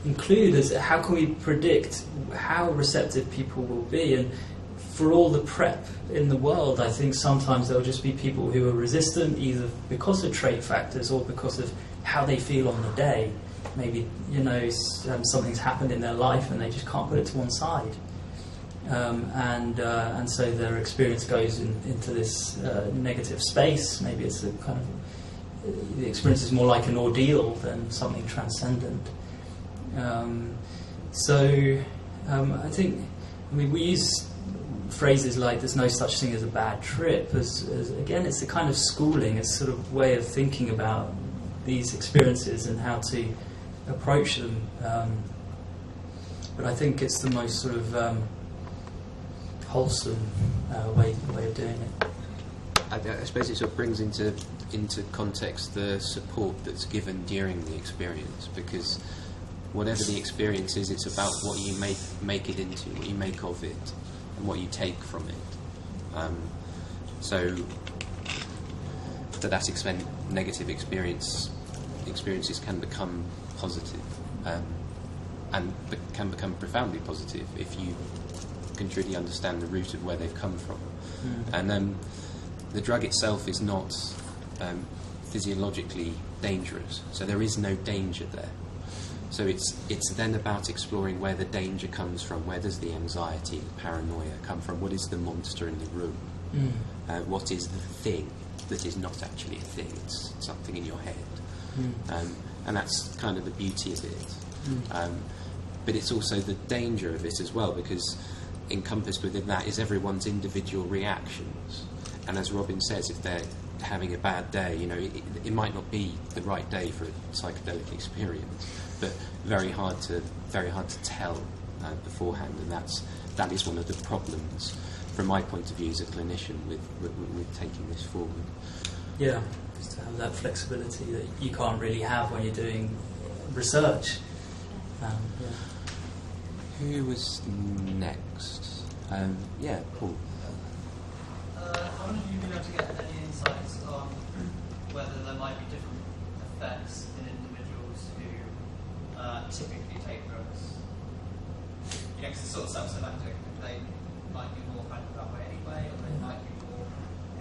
include as how can we predict how receptive people will be. And for all the prep in the world, I think sometimes there'll just be people who are resistant, either because of trait factors or because of how they feel on the day. Maybe something's happened in their life and they just can't put it to one side, and so their experience goes into this negative space. Maybe it's a kind of, the experience is more like an ordeal than something transcendent. I think we use phrases like "there's no such thing as a bad trip" as again, it's a kind of schooling, it's sort of way of thinking about these experiences and how to approach them. But I think it's the most sort of wholesome way of doing it. I suppose it sort of brings into context the support that's given during the experience, because whatever the experience is, it's about what you make it into, what you make of it, and what you take from it. So to that extent, negative experiences can become positive, and can become profoundly positive if you can truly understand the root of where they've come from. And the drug itself is not physiologically dangerous, so there is no danger there. So it's then about exploring where the danger comes from. Where does the anxiety, the paranoia come from? What is the monster in the room? What is the thing that is not actually a thing? It's something in your head. And that's kind of the beauty of it. But it's also the danger of it as well, because encompassed within that is everyone's individual reactions. And as Robin says, if they're having a bad day, it might not be the right day for a psychedelic experience, but very hard to tell beforehand, and that is one of the problems from my point of view as a clinician with taking this forward. Yeah, just to have that flexibility that you can't really have when you're doing research. Who was next? Paul. I wonder if you've been able to get any insights on whether there might be different effects in individuals who typically take drugs. Because it's sort of self-selecting. They might be more friendly that way anyway, or they might be more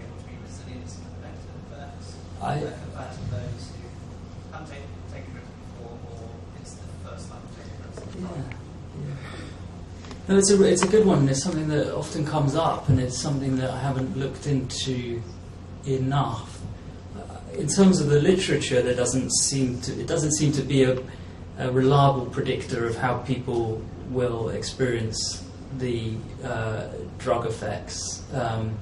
able to be resilient to the negative effects compared to those who haven't taken drugs before, or it's the first time they've taken drugs. No, it's a good one, and it's something that often comes up, and it's something that I haven't looked into enough. In terms of the literature, it doesn't seem to be a reliable predictor of how people will experience the drug effects. You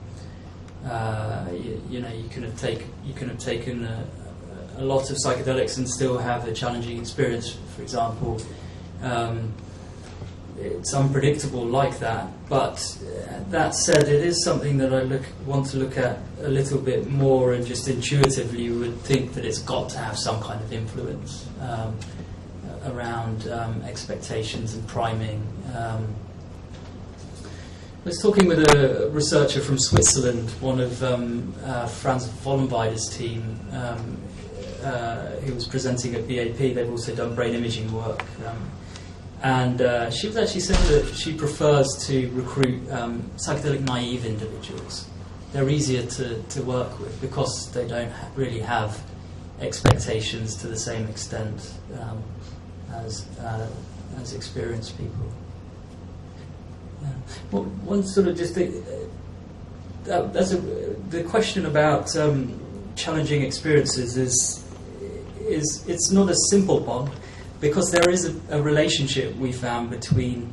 can have taken a lot of psychedelics and still have a challenging experience. For example, it's unpredictable like that. But that said, it is something that I want to look at a little bit more, and just intuitively would think that it's got to have some kind of influence around expectations and priming. I was talking with a researcher from Switzerland, one of Franz Vollenweider's team, who was presenting at BAP. They've also done brain imaging work. And she was actually saying that she prefers to recruit psychedelic naive individuals. They're easier to work with because they don't really have expectations to the same extent as experienced people. Well, one sort of just the question about challenging experiences is it's not a simple one, because there is a relationship we found between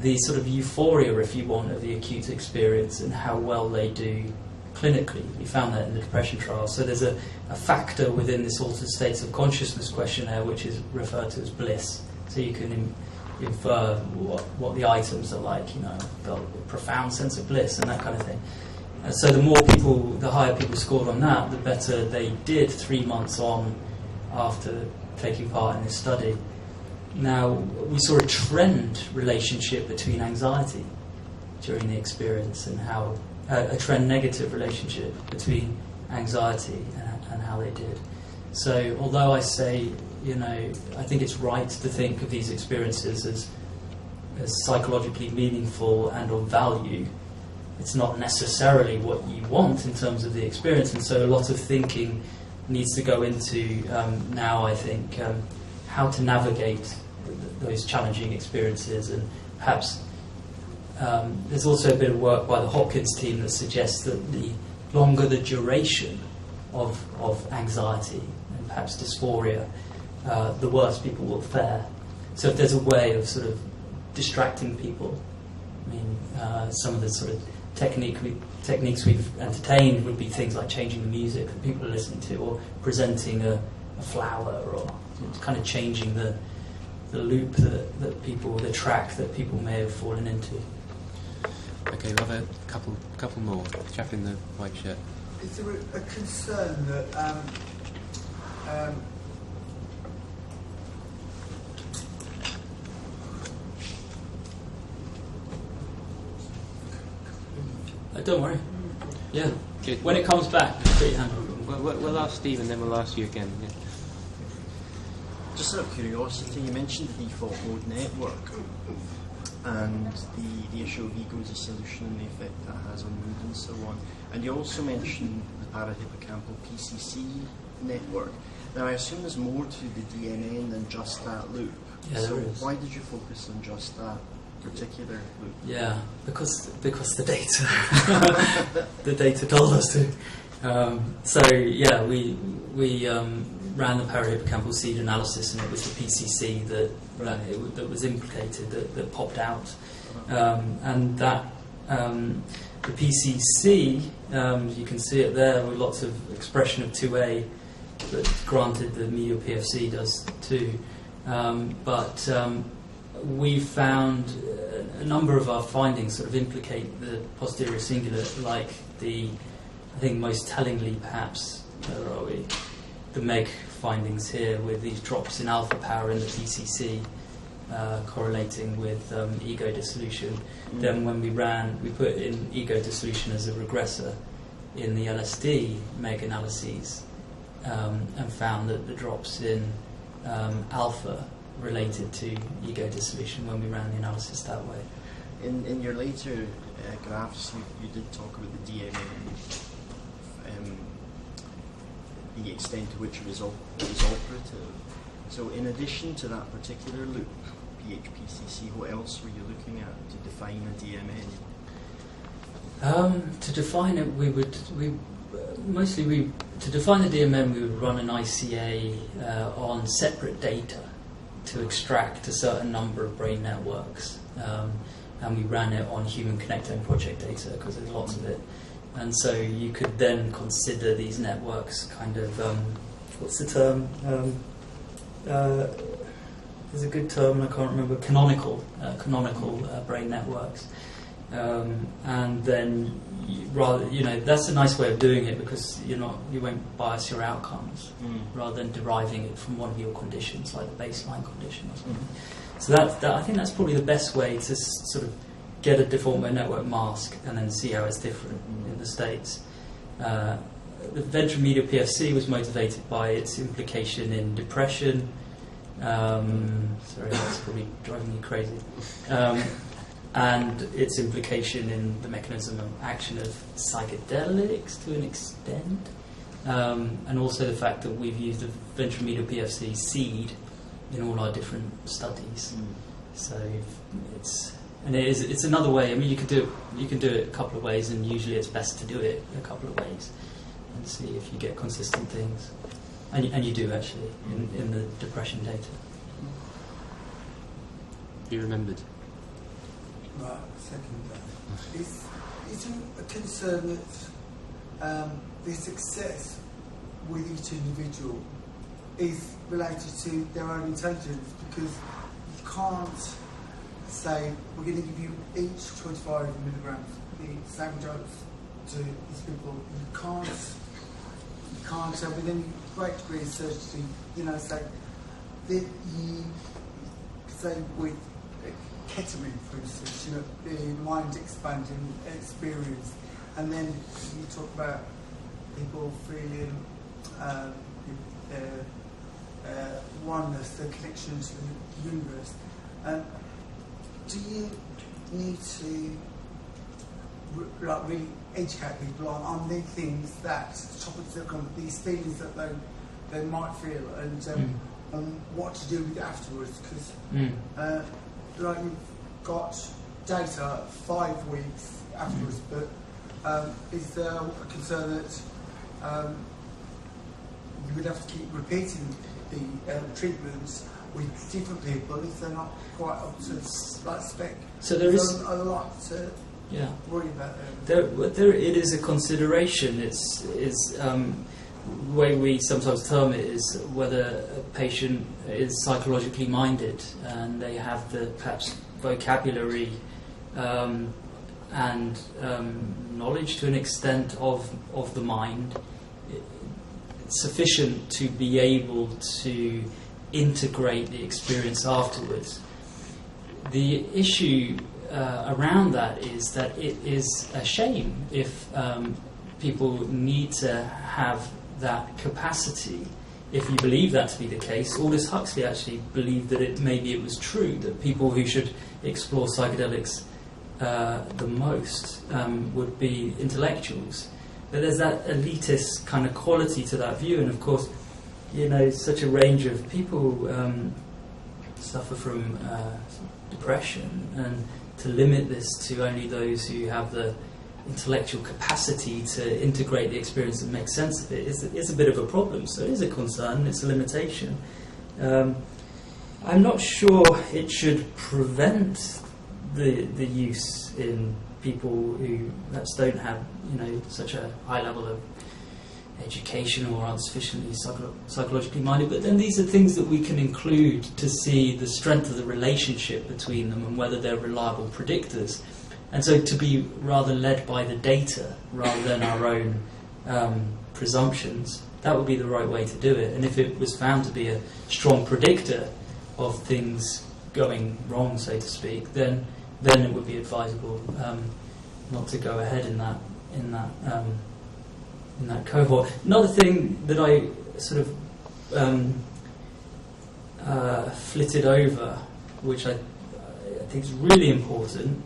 the sort of euphoria, if you want, of the acute experience and how well they do clinically. We found that in the depression trial. So there's a factor within this altered states of consciousness questionnaire which is referred to as bliss. So you can infer what the items are like, felt a profound sense of bliss and that kind of thing. And so the higher people scored on that, the better they did 3 months on after taking part in this study. Now, we saw a trend relationship between anxiety during the experience and how a trend negative relationship between anxiety and how they did. So although I say, I think it's right to think of these experiences as psychologically meaningful and of value, it's not necessarily what you want in terms of the experience. And so a lot of thinking needs to go into now, I think, how to navigate those challenging experiences. And perhaps there's also a bit of work by the Hopkins team that suggests that the longer the duration of anxiety and perhaps dysphoria, the worse people will fare. So if there's a way of sort of distracting people, some of the sort of techniques we've entertained would be things like changing the music that people are listening to, or presenting a flower, or kind of changing the loop that people, the track that people may have fallen into. Okay, we'll have a couple more. Chap in the white shirt. Is there a concern that don't worry. Yeah. Good. When it comes back, put your hand up. We'll ask Steve and then we'll ask you again. Yeah. Just out of curiosity, you mentioned the default mode network and the issue of ego dissolution and the effect that has on mood and so on. And you also mentioned the parahippocampal PCC network. Now, I assume there's more to the DMN than just that loop. Yeah, so there is. why did you focus on just that particular loop? Yeah, because the data the data told us to. We ran the parahippocampal seed analysis, and it was the PCC that was implicated that popped out, and that the PCC, you can see it there with lots of expression of 2A, but granted the MeO-PFC does too, but we found a number of our findings sort of implicate the posterior cingulate, like I think most tellingly perhaps, where are we? The MEG findings here with these drops in alpha power in the PCC correlating with ego dissolution. Then when we put in ego dissolution as a regressor in the LSD MEG analyses and found that the drops in alpha related to ego dissolution when we ran the analysis that way. In your later graphs, you did talk about the DMN, the extent to which it was operative. So in addition to that particular loop, PHPCC, what else were you looking at to define a DMN? To define it, to define the DMN, we would run an ICA on separate data to extract a certain number of brain networks, and we ran it on Human Connectome Project data because there's lots of it. And so you could then consider these networks kind of, what's the term? there's a good term, I can't remember, canonical brain networks. And then that's a nice way of doing it, because you won't bias your outcomes rather than deriving it from one of your conditions, like the baseline condition or something. So that I think that's probably the best way to sort of get a default mode network mask and then see how it's different in the States. The ventral medial PFC was motivated by its implication in depression. Sorry, that's probably driving you crazy. And its implication in the mechanism of action of psychedelics to an extent, and also the fact that we've used the ventral medial PFC seed in all our different studies. So it's another way. I mean, you can do it a couple of ways, and usually it's best to do it a couple of ways and see if you get consistent things. And you do actually in the depression data. You remembered. Right, second. Is there a concern that the success with each individual is related to their own intelligence? Because you can't say, we're going to give you each 25 milligrams, the same dose to these people. You can't with any great degree of certainty, say that you say with ketamine, for instance, the mind expanding experience, and then you talk about people feeling oneness, the connection to the universe. Do you need to really educate people on these things, topics that come, these feelings that they might feel, and on what to do with it afterwards? Because you've got data 5 weeks afterwards, but is there a concern that you would have to keep repeating the treatments with different people if they're not quite up to spec? So there is a lot to worry about there. It is a consideration. It's the way we sometimes term it is whether a patient is psychologically minded and they have the perhaps vocabulary and knowledge to an extent of the mind sufficient to be able to integrate the experience afterwards. The issue around that is that it is a shame if people need to have that capacity. If you believe that to be the case, Aldous Huxley actually believed that maybe it was true that people who should explore psychedelics the most would be intellectuals. But there's that elitist kind of quality to that view, and of course, such a range of people suffer from depression, and to limit this to only those who have the intellectual capacity to integrate the experience and make sense of it is a bit of a problem. So it is a concern, it's a limitation. I'm not sure it should prevent the use in people who perhaps don't have such a high level of education or aren't sufficiently psychologically minded, but then these are things that we can include to see the strength of the relationship between them and whether they're reliable predictors. And so to be rather led by the data rather than our own presumptions, that would be the right way to do it. And if it was found to be a strong predictor of things going wrong, so to speak, then it would be advisable not to go ahead in that cohort. Another thing that I sort of flitted over, which I think is really important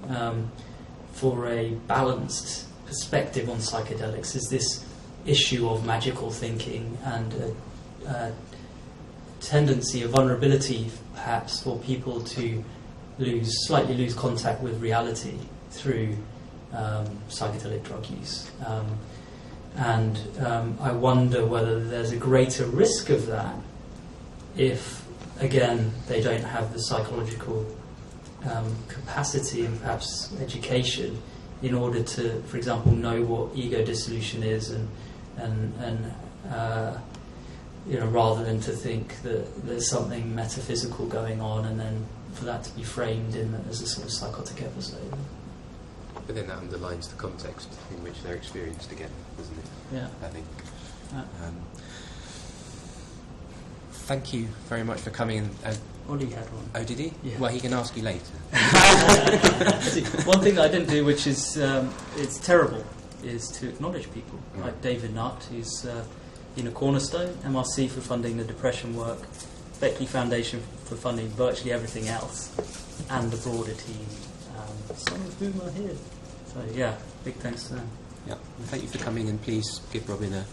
for a balanced perspective on psychedelics, is this issue of magical thinking and a tendency, a vulnerability perhaps for people to slightly lose contact with reality through psychedelic drug use. And I wonder whether there's a greater risk of that if, again, they don't have the psychological capacity and perhaps education in order to, for example, know what ego dissolution is and rather than to think that there's something metaphysical going on, and then for that to be framed in as a sort of psychotic episode. But then that underlines the context in which they're experienced together, doesn't it? Yeah. I think. Yeah. Thank you very much for coming. Ollie had one. Oh, did he? Yeah. Well, he can ask you later. One thing that I didn't do, which is it's terrible, is to acknowledge people like David Nutt, who's Cornerstone, MRC for funding the depression work, Beckley Foundation for funding virtually everything else, and the broader team, some of whom are here. So yeah, big thanks to them. Yeah, well, thank you for coming, and please give Robin a